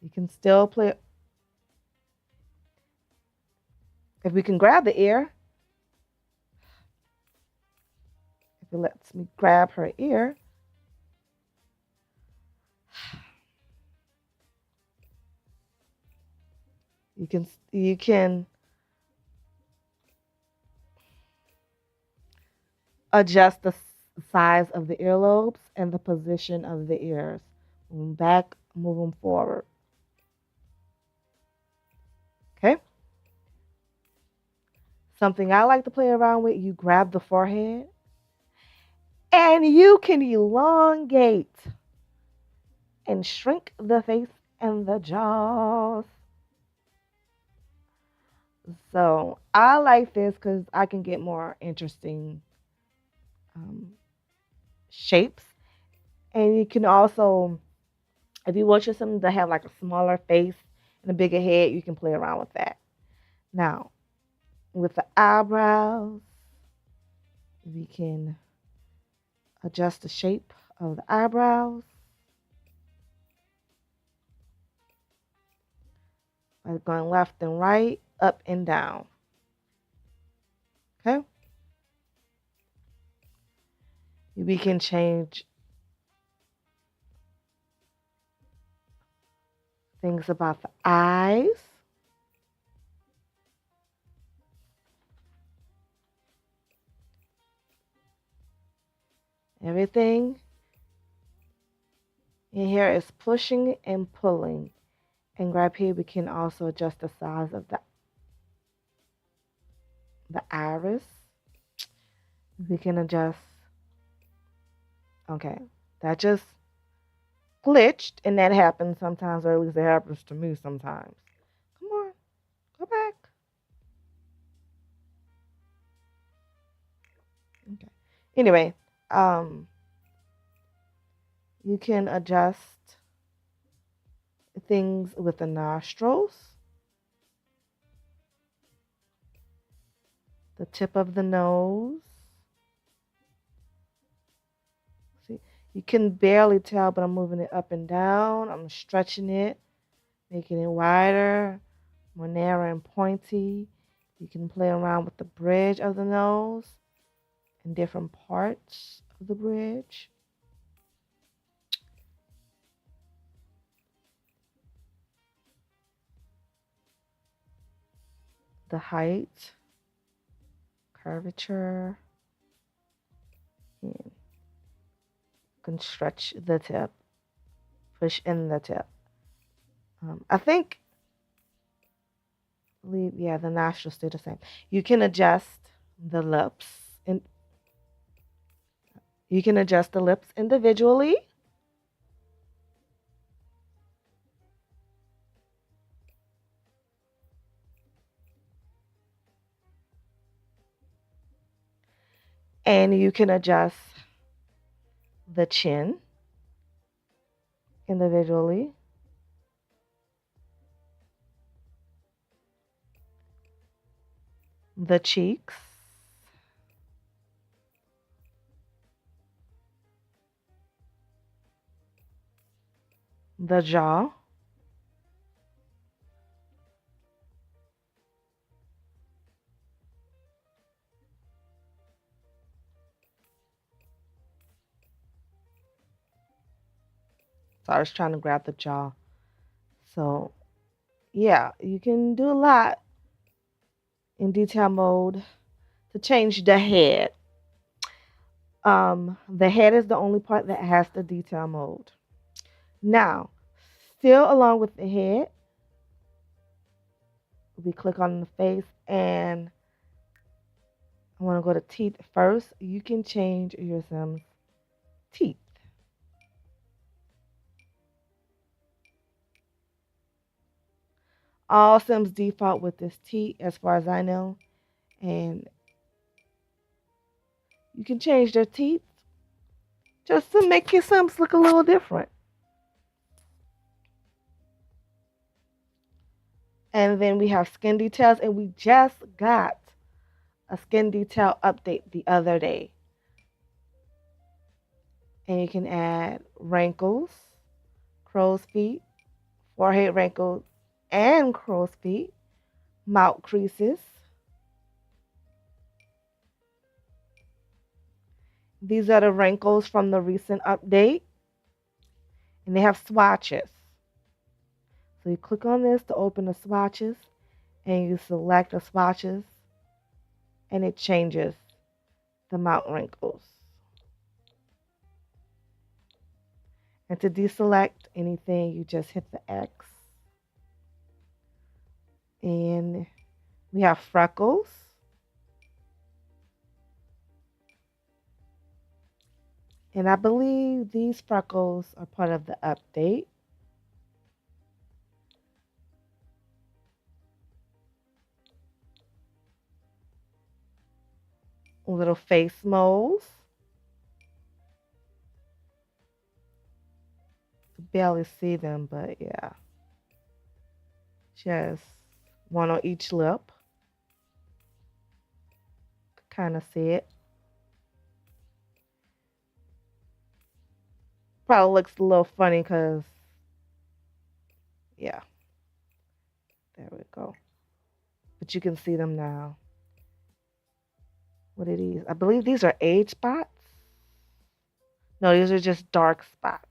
You can still play. If we can grab the ear, if it lets me grab her ear, you can adjust the size of the earlobes and the position of the ears. Move them back, move them forward. Okay? Something I like to play around with, you grab the forehead and you can elongate and shrink the face and the jaws. So I like this because I can get more interesting um, shapes. And you can also, if you want something to have like a smaller face and a bigger head, you can play around with that. Now, with the eyebrows, we can adjust the shape of the eyebrows by going left and right, up and down. Okay? We can change things about the eyes. Everything in here is pushing and pulling. And grab here, we can also adjust the size of the iris. We can adjust. Okay, that just glitched, and that happens sometimes, or at least it happens to me sometimes. Come on, go back. Okay. Anyway, you can adjust things with the nostrils, the tip of the nose. See, you can barely tell, but I'm moving it up and down. I'm stretching it, making it wider, more narrow and pointy. You can play around with the bridge of the nose and different parts of the bridge. The height, curvature, and you can stretch the tip, push in the tip. I think, yeah, the nostrils stay the same. You can adjust the lips, and you can adjust the lips individually. And you can adjust the chin individually. The cheeks. The jaw. So I was trying to grab the jaw. So yeah, you can do a lot in detail mode to change the head. The head is the only part that has the detail mode. Now, still along with the head, we click on the face, and I want to go to teeth first. You can change your Sim's teeth. All Sims default with this teeth, as far as I know, and you can change their teeth just to make your Sims look a little different. And then we have skin details, and we just got a skin detail update the other day. And you can add wrinkles, crow's feet, forehead wrinkles, and crow's feet, mouth creases, These are the wrinkles from the recent update, and they have swatches. So you click on this to open the swatches, and you select the swatches, and it changes the amount wrinkles. And to deselect anything, you just hit the X. And we have freckles. And I believe these freckles are part of the update. Little face moles. You barely see them, but yeah. Just one on each lip. Kind of see it. Probably looks a little funny because, yeah. There we go. But you can see them now. What are these? I believe these are age spots. No, these are just dark spots.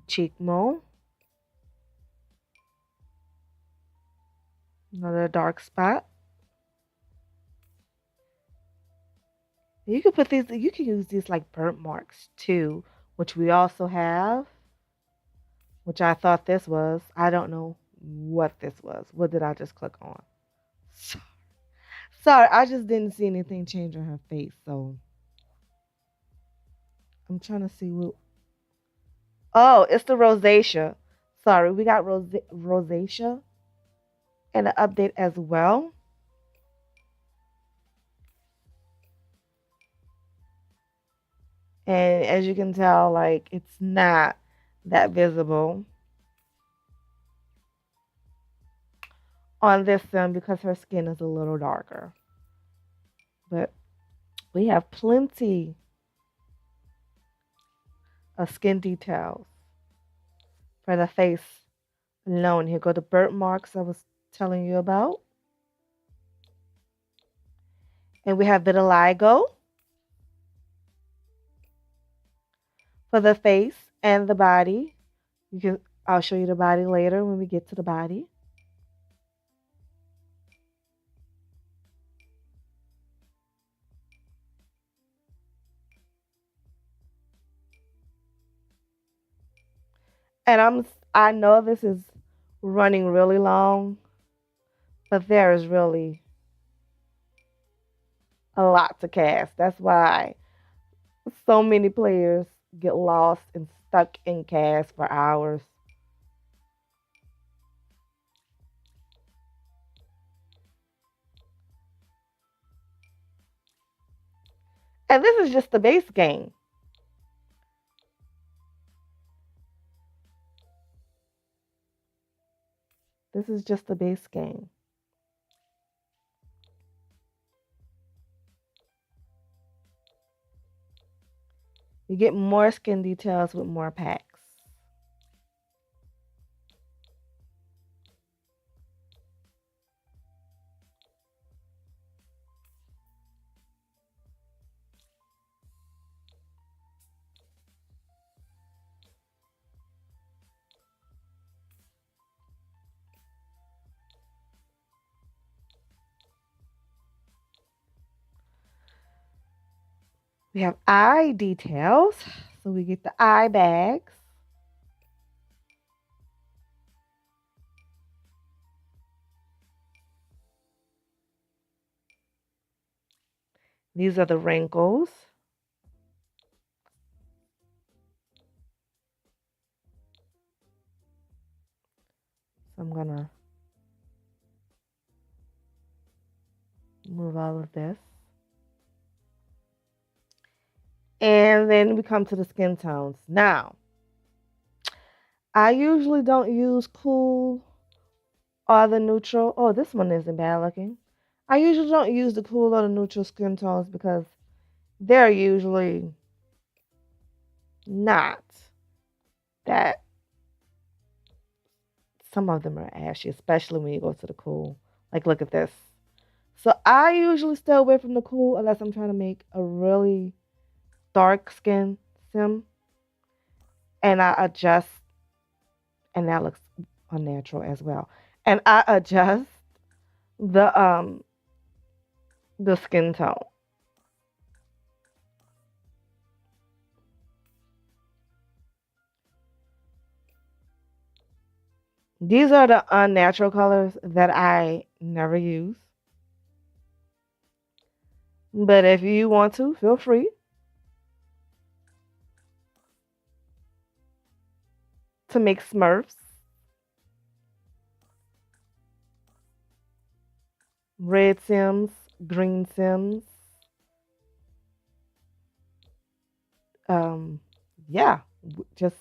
Cheekbone. Another dark spot. You can put these, you can use these like burnt marks too, which we also have, which I thought this was. I don't know what this was. What did I just click on? Sorry, I just didn't see anything change on her face, so I'm trying to see what. Oh, it's the rosacea. Sorry, we got rosacea and an update as well. And as you can tell, like it's not that visible on this one because her skin is a little darker. But we have plenty of skin details for the face alone. Here go the burnt marks I was telling you about. And we have vitiligo for the face and the body. I'll show you the body later when we get to the body. And I know this is running really long, but there is really a lot to cast. That's why so many players get lost and stuck in cast for hours. And this is just the base game. This is just the base game. You get more skin details with more packs. We have eye details. So we get the eye bags. These are the wrinkles. So I'm going to move all of this. And then we come to the skin tones. Now, I usually don't use cool or the neutral. Oh, this one isn't bad looking. I usually don't use the cool or the neutral skin tones because they're usually not that some of them are ashy, especially when you go to the cool. Like, look at this. So I usually stay away from the cool unless I'm trying to make a really dark skin sim, and I adjust, and that looks unnatural as well. And I adjust the um the skin tone. These are the unnatural colors that I never use. But if you want to, feel free to make Smurfs, red Sims, green Sims. Um, yeah, just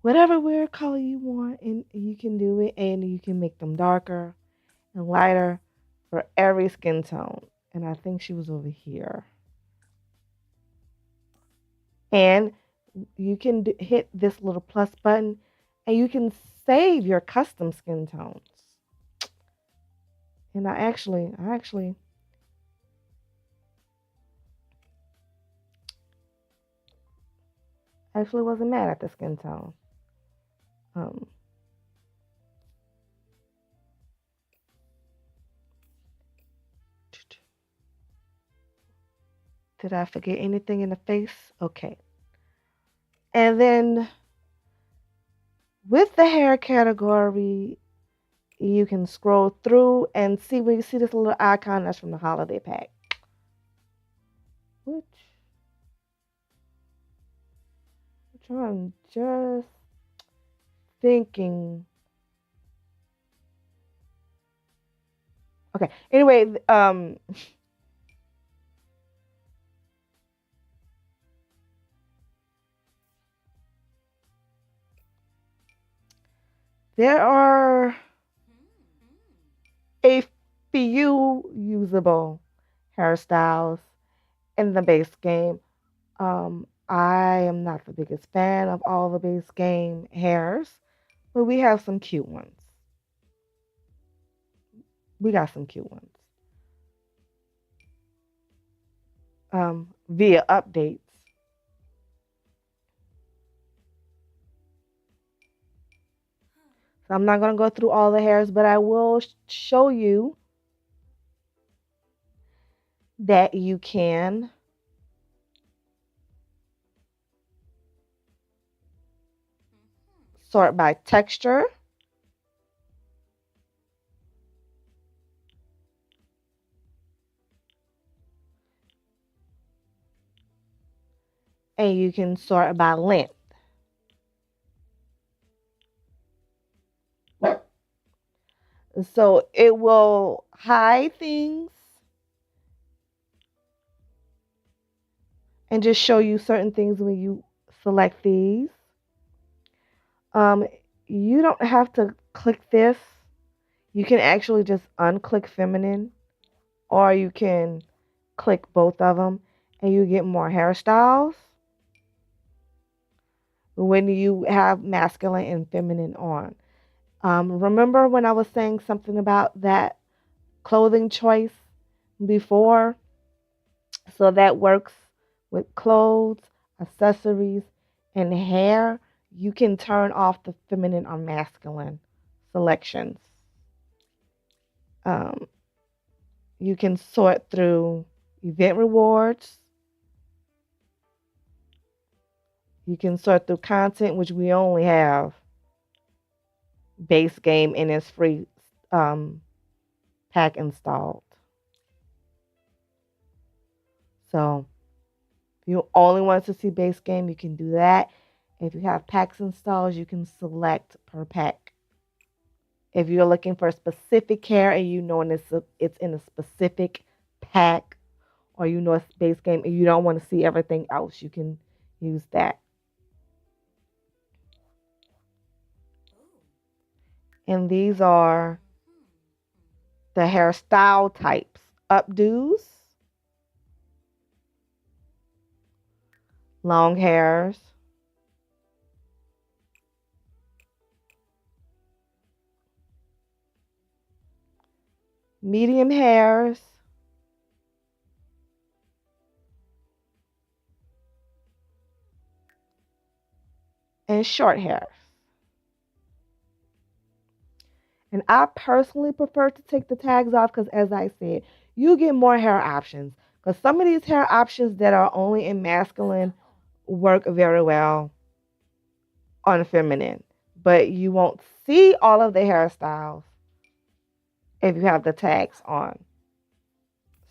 whatever weird color you want, and you can do it, and you can make them darker and lighter for every skin tone. And I think she was over here. And you can hit this little plus button, and you can save your custom skin tones. And I actually wasn't mad at the skin tone. Um, did I forget anything in the face? Okay. And then with the hair category, you can scroll through and see when you see this little icon that's from the holiday pack. Which I'm just thinking. Okay. Anyway, there are a few usable hairstyles in the base game. I am not the biggest fan of all the base game hairs, but we have some cute ones. We got some cute ones. Via updates. So I'm not going to go through all the hairs, but I will show you that you can sort by texture. And you can sort by length. So it will hide things and just show you certain things when you select these. Um, you don't have to click this. You can actually just unclick feminine, or you can click both of them and you get more hairstyles when you have masculine and feminine on. Remember when I was saying something about that clothing choice before? So that works with clothes, accessories, and hair. You can turn off the feminine or masculine selections. Um, you can sort through event rewards. You can sort through content, which we only have base game and its free um, pack installed. So if you only want to see base game, you can do that. If you have packs installed, you can select per pack. If you're looking for a specific hair and you know it's in a specific pack, or you know it's base game and you don't want to see everything else, you can use that. And these are the hairstyle types: updos, long hairs, medium hairs, and short hairs. And I personally prefer to take the tags off because, as I said, you get more hair options. Because some of these hair options that are only in masculine work very well on feminine. But you won't see all of the hairstyles if you have the tags on.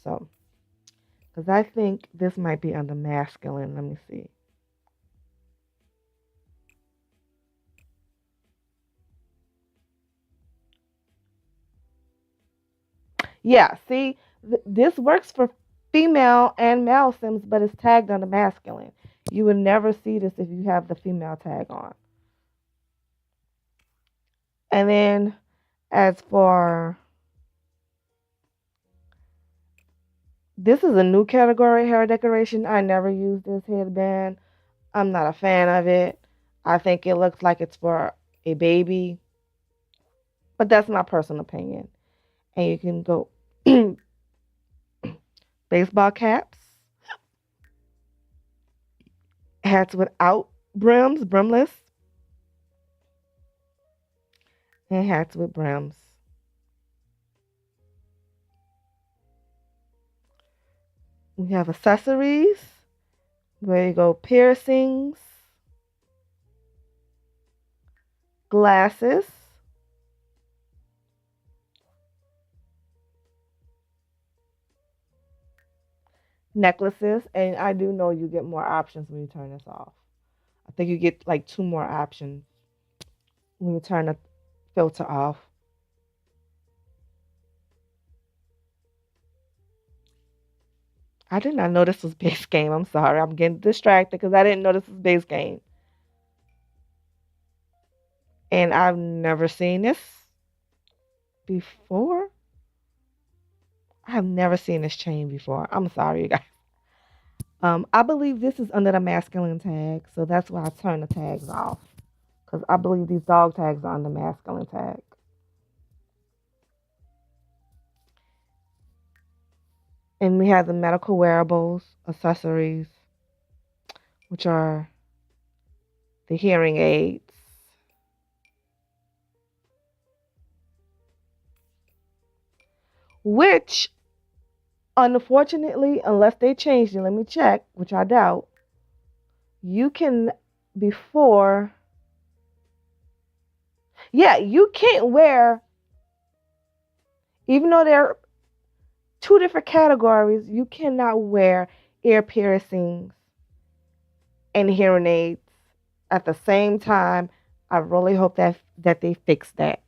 So, because I think this might be under masculine. Let me see. Yeah, see, this works for female and male Sims, but it's tagged under masculine. You would never see this if you have the female tag on. And then as for this is a new category hair decoration. I never used this headband. I'm not a fan of it. I think it looks like it's for a baby, but that's my personal opinion. And you can go baseball caps, hats without brims, brimless, and hats with brims. We have accessories where you go piercings, glasses, necklaces, and I do know you get more options when you turn this off. I think you get like 2 more options when you turn the filter off. I did not know this was base game. I'm sorry. I'm getting distracted because I didn't know this was base game. And I've never seen this before. I have never seen this chain before. I'm sorry, you guys. I believe this is under the masculine tag, so that's why I turn the tags off. Because I believe these dog tags are under masculine tag. And we have the medical wearables, accessories, which are the hearing aids. Which, unfortunately, unless they changed it, let me check, which I doubt, you can, before, yeah, you can't wear, even though they're 2 different categories, you cannot wear ear piercings and hearing aids at the same time. I really hope that they fix that.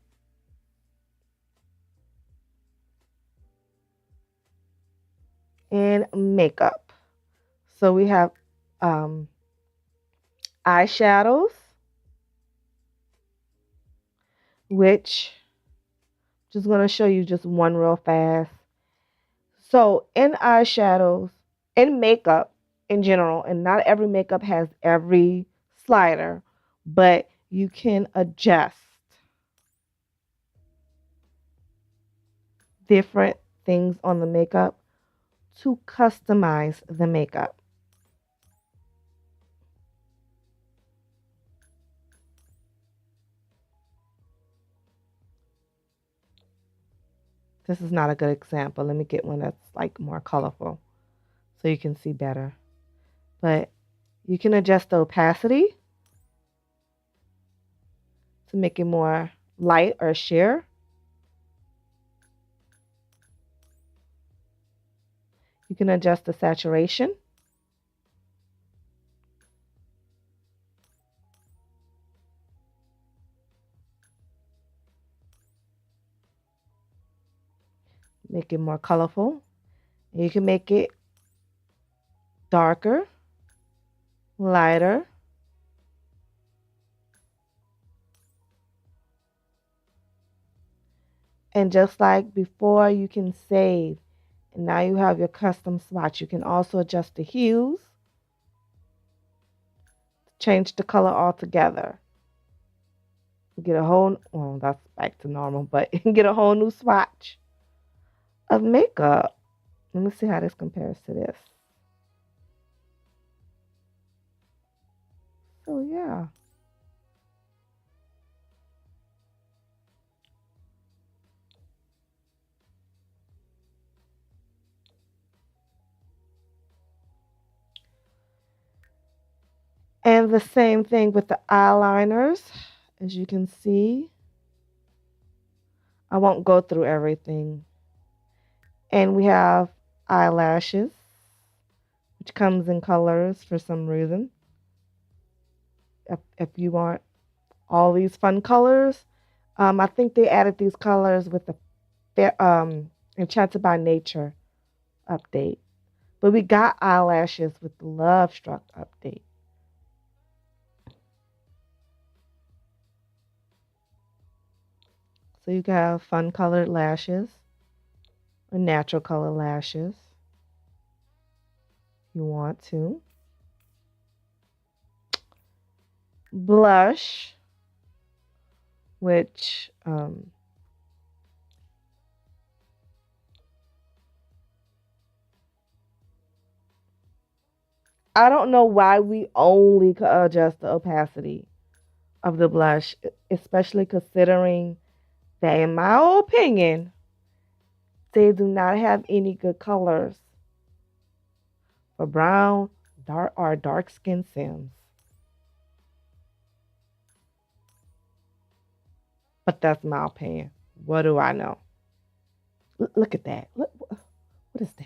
And makeup. So we have eyeshadows, which just going to show you just one real fast. So in eyeshadows, in makeup in general, and not every makeup has every slider, but you can adjust different things on the makeup to customize the makeup. This is not a good example. Let me get one that's like more colorful so you can see better. But you can adjust the opacity to make it more light or sheer. You can adjust the saturation. Make it more colorful. You can make it darker, lighter. And just like before, you can save. And now you have your custom swatch. You can also adjust the hues, change the color altogether. You get a whole, well, that's back to normal, but you can get a whole new swatch. of makeup. Let me see how this compares to this. So yeah. And the same thing with the eyeliners. As you can see, I won't go through everything. And we have eyelashes, which comes in colors for some reason. If you want all these fun colors, I think they added these colors with the Enchanted by Nature update. But we got eyelashes with the Love Struck update. So you can have fun colored lashes or natural color lashes if you want to. Blush, which I don't know why we only could adjust the opacity of the blush, especially considering that, in my opinion, they do not have any good colors for brown, dark skin Sims. But that's my opinion. What do I know? Look at that. What is that?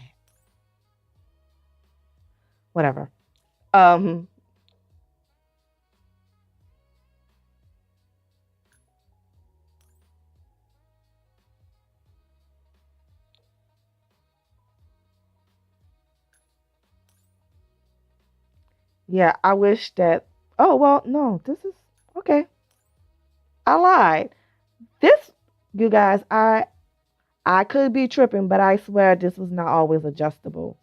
Whatever. Um, yeah, I wish that. Oh well, no, this is okay. I lied. This, you guys, I could be tripping, but I swear this was not always adjustable.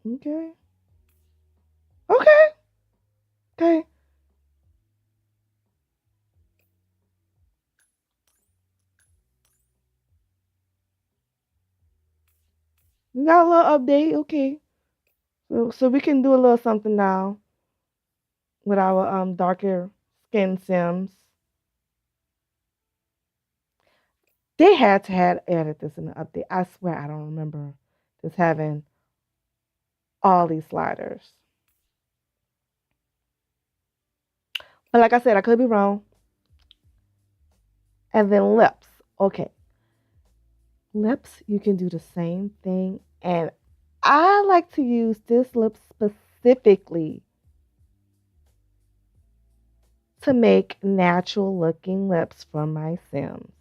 Okay. Okay. Okay. We got a little update. Okay. So we can do a little something now with our darker skin Sims. They had to have added this in the update. I swear I don't remember this having all these sliders. But like I said, I could be wrong. And then lips. Okay. Lips, you can do the same thing. And I like to use this lip specifically to make natural looking lips for my Sims.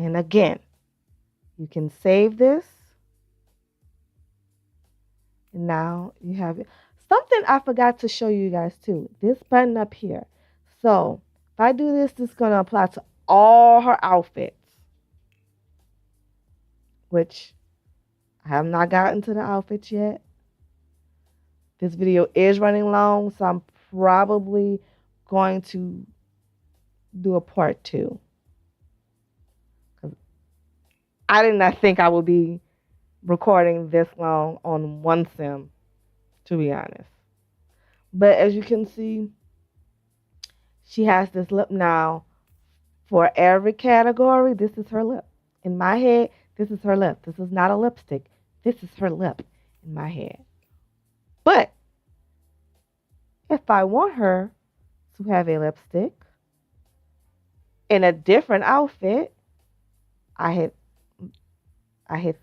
And again, you can save this. And now you have it. Something I forgot to show you guys too. This button up here. So if I do this, this is going to apply to all her outfits. Which I have not gotten to the outfits yet. This video is running long, so I'm probably going to do a part 2. I did not think I would be recording this long on one Sim, to be honest. But as you can see, she has this lip now for every category. This is her lip. In my head, this is her lip. This is not a lipstick. This is her lip in my head. But if I want her to have a lipstick in a different outfit, I hit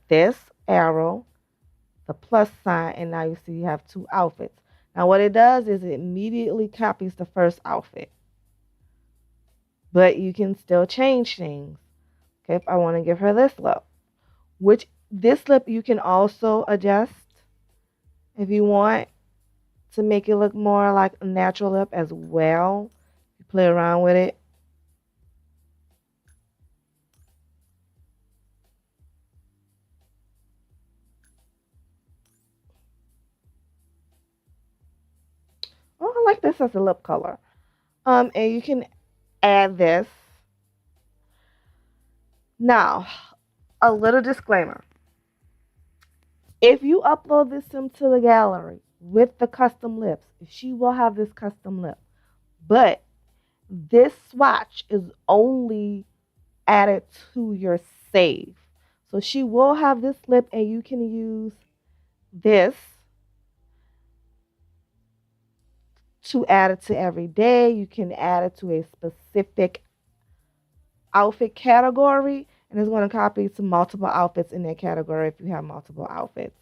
this arrow, the plus sign, and now you see you have 2 outfits. Now what it does is it immediately copies the first outfit. But you can still change things. Okay, if I want to give her this lip, which this lip you can also adjust if you want to make it look more like a natural lip as well. You play around with it. like this as a lip color. And you can add this. Now, a little disclaimer. If you upload this into the gallery with the custom lips, she will have this custom lip. But this swatch is only added to your save. So she will have this lip and you can use this to add it to every day. You can add it to a specific outfit category, and it's going to copy to multiple outfits in that category if you have multiple outfits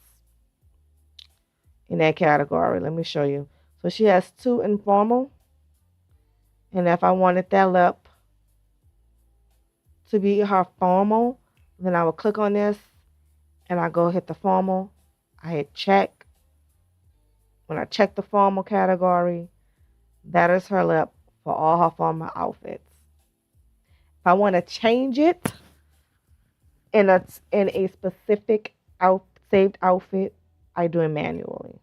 in that category. Let me show you. So she has 2 informal, and if I wanted that lip to be her formal, then I would click on this and I go hit the formal. I hit check. When I check the formal category, that is her lip for all her formal outfits. If I want to change it in a specific saved outfit, I do it manually.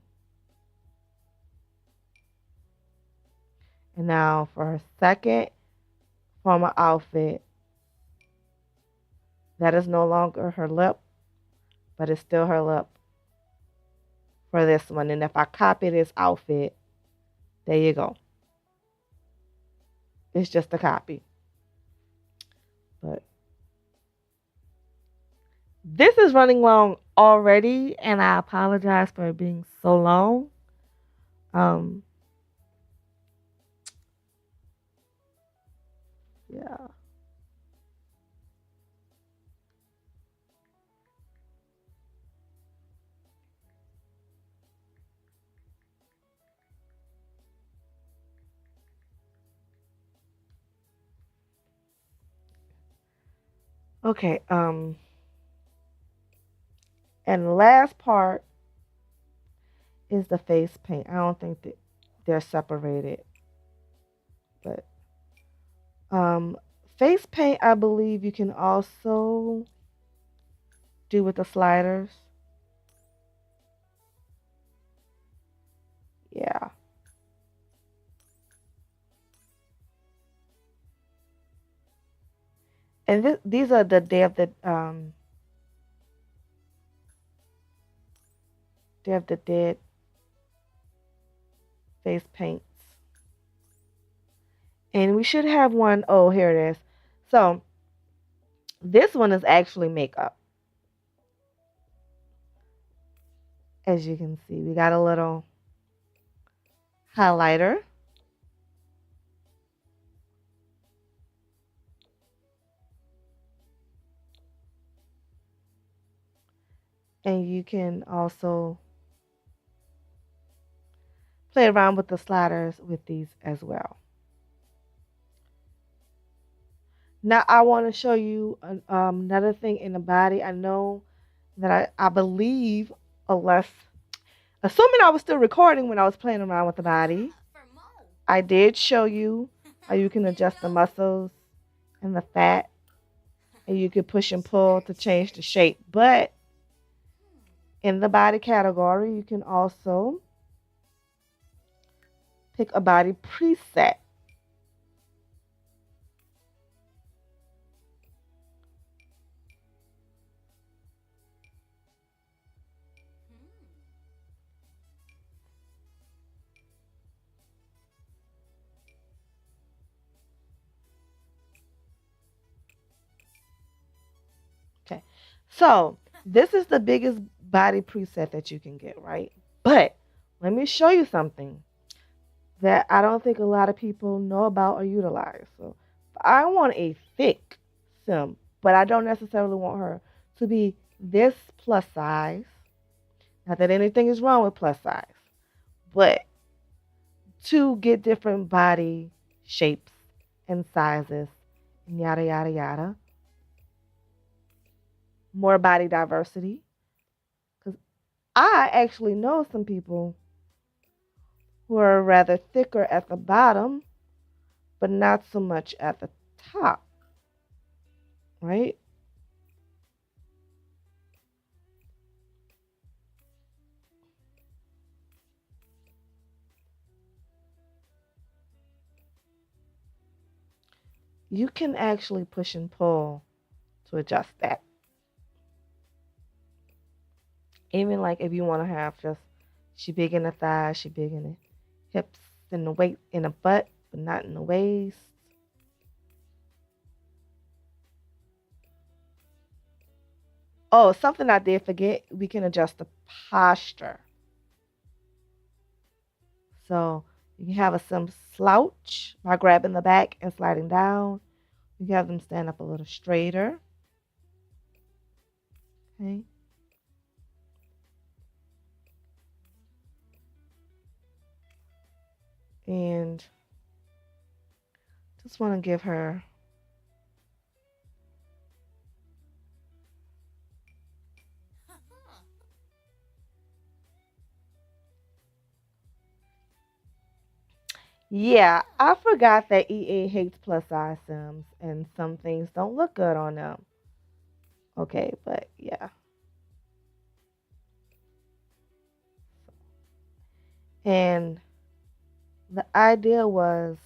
And now for her second formal outfit, that is no longer her lip, but it's still her lip for this one. And if I copy this outfit, there you go. It's just a copy. But this is running long already, and I apologize for it being so long. Yeah. Okay, and the last part is the face paint. I don't think that they're separated, but face paint, I believe you can also do with the sliders. Yeah. And these are the Day of the Dead face paints. And we should have one. Oh, here it is. So this one is actually makeup. As you can see, we got a little highlighter. And you can also play around with the sliders with these as well. Now I want to show you another thing in the body. I know that I believe, unless, assuming I was still recording when I was playing around with the body, I did show you how you can adjust the muscles and the fat, and you can push and pull to change the shape. But in the body category, you can also pick a body preset. Okay, so this is the biggest body preset that you can get, right? But let me show you something that I don't think a lot of people know about or utilize. So I want a thick sim, but I don't necessarily want her to be this plus size. Not that anything is wrong with plus size, but to get different body shapes and sizes and yada, yada, yada. More body diversity. Because I actually know some people who are rather thicker at the bottom, but not so much at the top, right? you can actually push and pull to adjust that. Even like if you want to have just she big in the thighs, she big in the hips, in the weight, in the butt, but not in the waist. Oh, something I did forget, we can adjust the posture. So you can have some slouch by grabbing the back and sliding down. You can have them stand up a little straighter. Okay. And just want to give her, yeah, I forgot that EA hates plus size Sims and some things don't look good on them. Okay, but yeah. And the idea was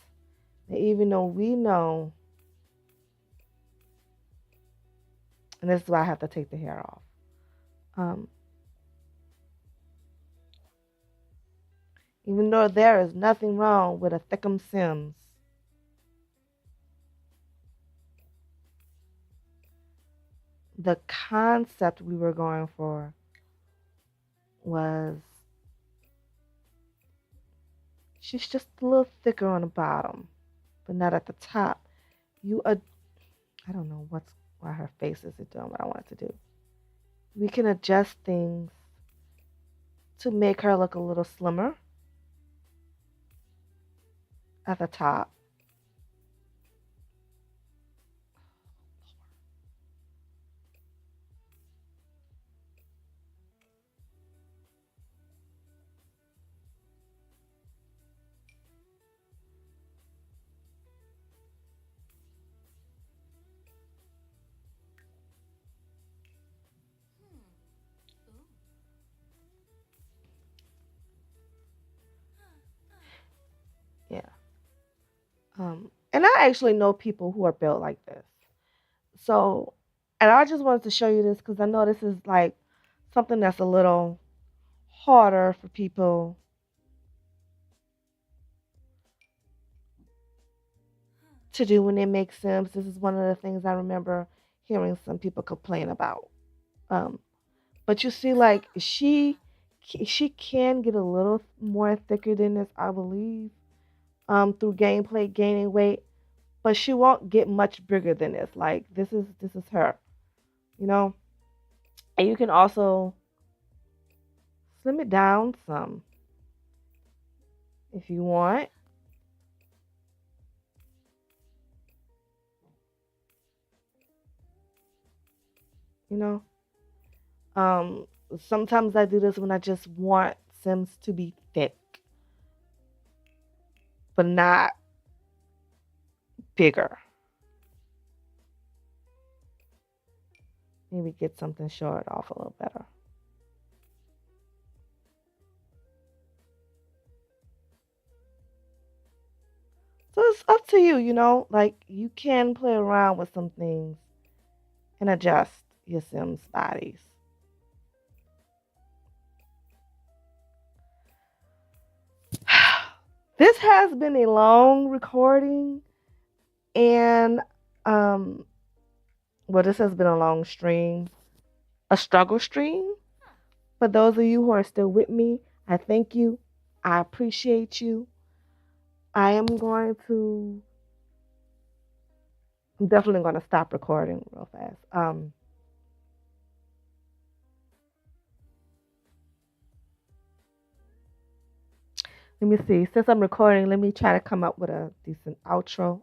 that even though we know, and this is why I have to take the hair off, um, even though there is nothing wrong with a thickum Sims, the concept we were going for was she's just a little thicker on the bottom, but not at the top. You, I don't know why her face isn't doing what I want it to do. We can adjust things to make her look a little slimmer at the top. Yeah. And I actually know people who are built like this. So, and I just wanted to show you this because I know this is like something that's a little harder for people to do when they make Sims. This is one of the things I remember hearing some people complain about. Um, but you see, like she can get a little more thicker than this, I believe, through gameplay gaining weight, but she won't get much bigger than this. Like this is her, you know. And you can also slim it down some if you want. You know, um, sometimes I do this when I just want Sims to be thick, but not bigger. Maybe get something short off a little better. So it's up to you, you know, like you can play around with some things and adjust your Sims bodies. This has been a long recording and um this has been a long stream, a struggle stream. For those of you who are still with me, I thank you. I appreciate you. I am going to I'm definitely going to stop recording real fast. Let me see. Since I'm recording, let me try to come up with a decent outro.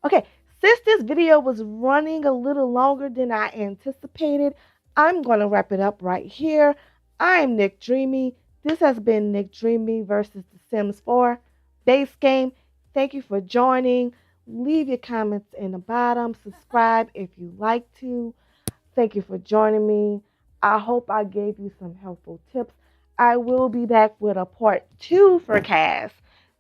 Okay, since this video was running a little longer than I anticipated, I'm going to wrap it up right here. I'm Nic Dreamy. This has been Nic Dreamy versus The Sims 4 base game. Thank you for joining. Leave your comments in the bottom. Subscribe if you like to. Thank you for joining me. I hope I gave you some helpful tips. I will be back with a part 2 for Cass.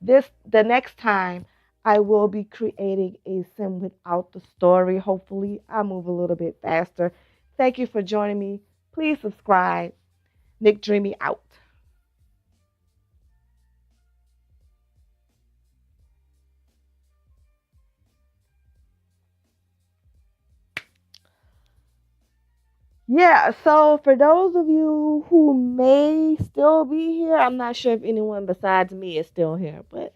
The next time I will be creating a sim without the story. Hopefully, I move a little bit faster. Thank you for joining me. Please subscribe. Nic Dreamy out. Yeah, so for those of you who may still be here, I'm not sure if anyone besides me is still here, but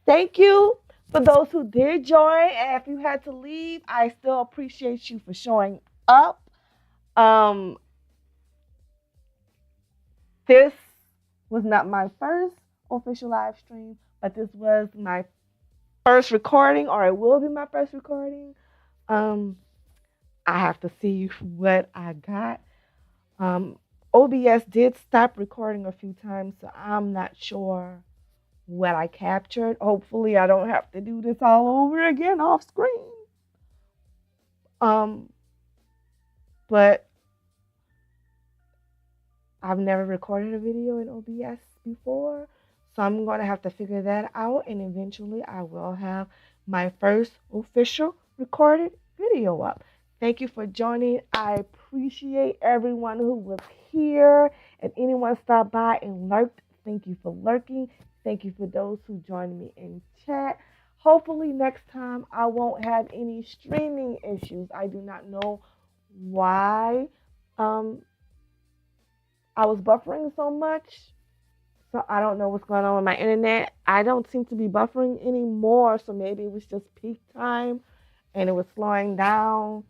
thank you for those who did join. And if you had to leave, I still appreciate you for showing up. Um, this was not my first official live stream, but this was my first recording, or it will be my first recording. Um, I have to see what I got. Um, OBS did stop recording a few times, so I'm not sure what I captured. Hopefully, I don't have to do this all over again off screen. Um, but I've never recorded a video in OBS before, so I'm going to have to figure that out, and eventually I will have my first official recorded video up. Thank you for joining. I appreciate everyone who was here, and anyone stopped by and lurked. Thank you for lurking. Thank you for those who joined me in chat. Hopefully next time I won't have any streaming issues. I do not know why um, I was buffering so much. So I don't know what's going on with my internet. I don't seem to be buffering anymore. So maybe it was just peak time and it was slowing down.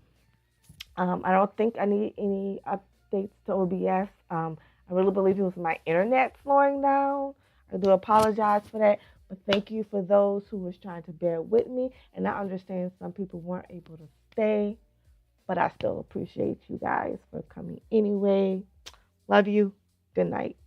I don't think I need any updates to OBS. I really believe it was my internet slowing down. I do apologize for that. But thank you for those who was trying to bear with me. And I understand some people weren't able to stay. But I still appreciate you guys for coming anyway. Love you. Good night.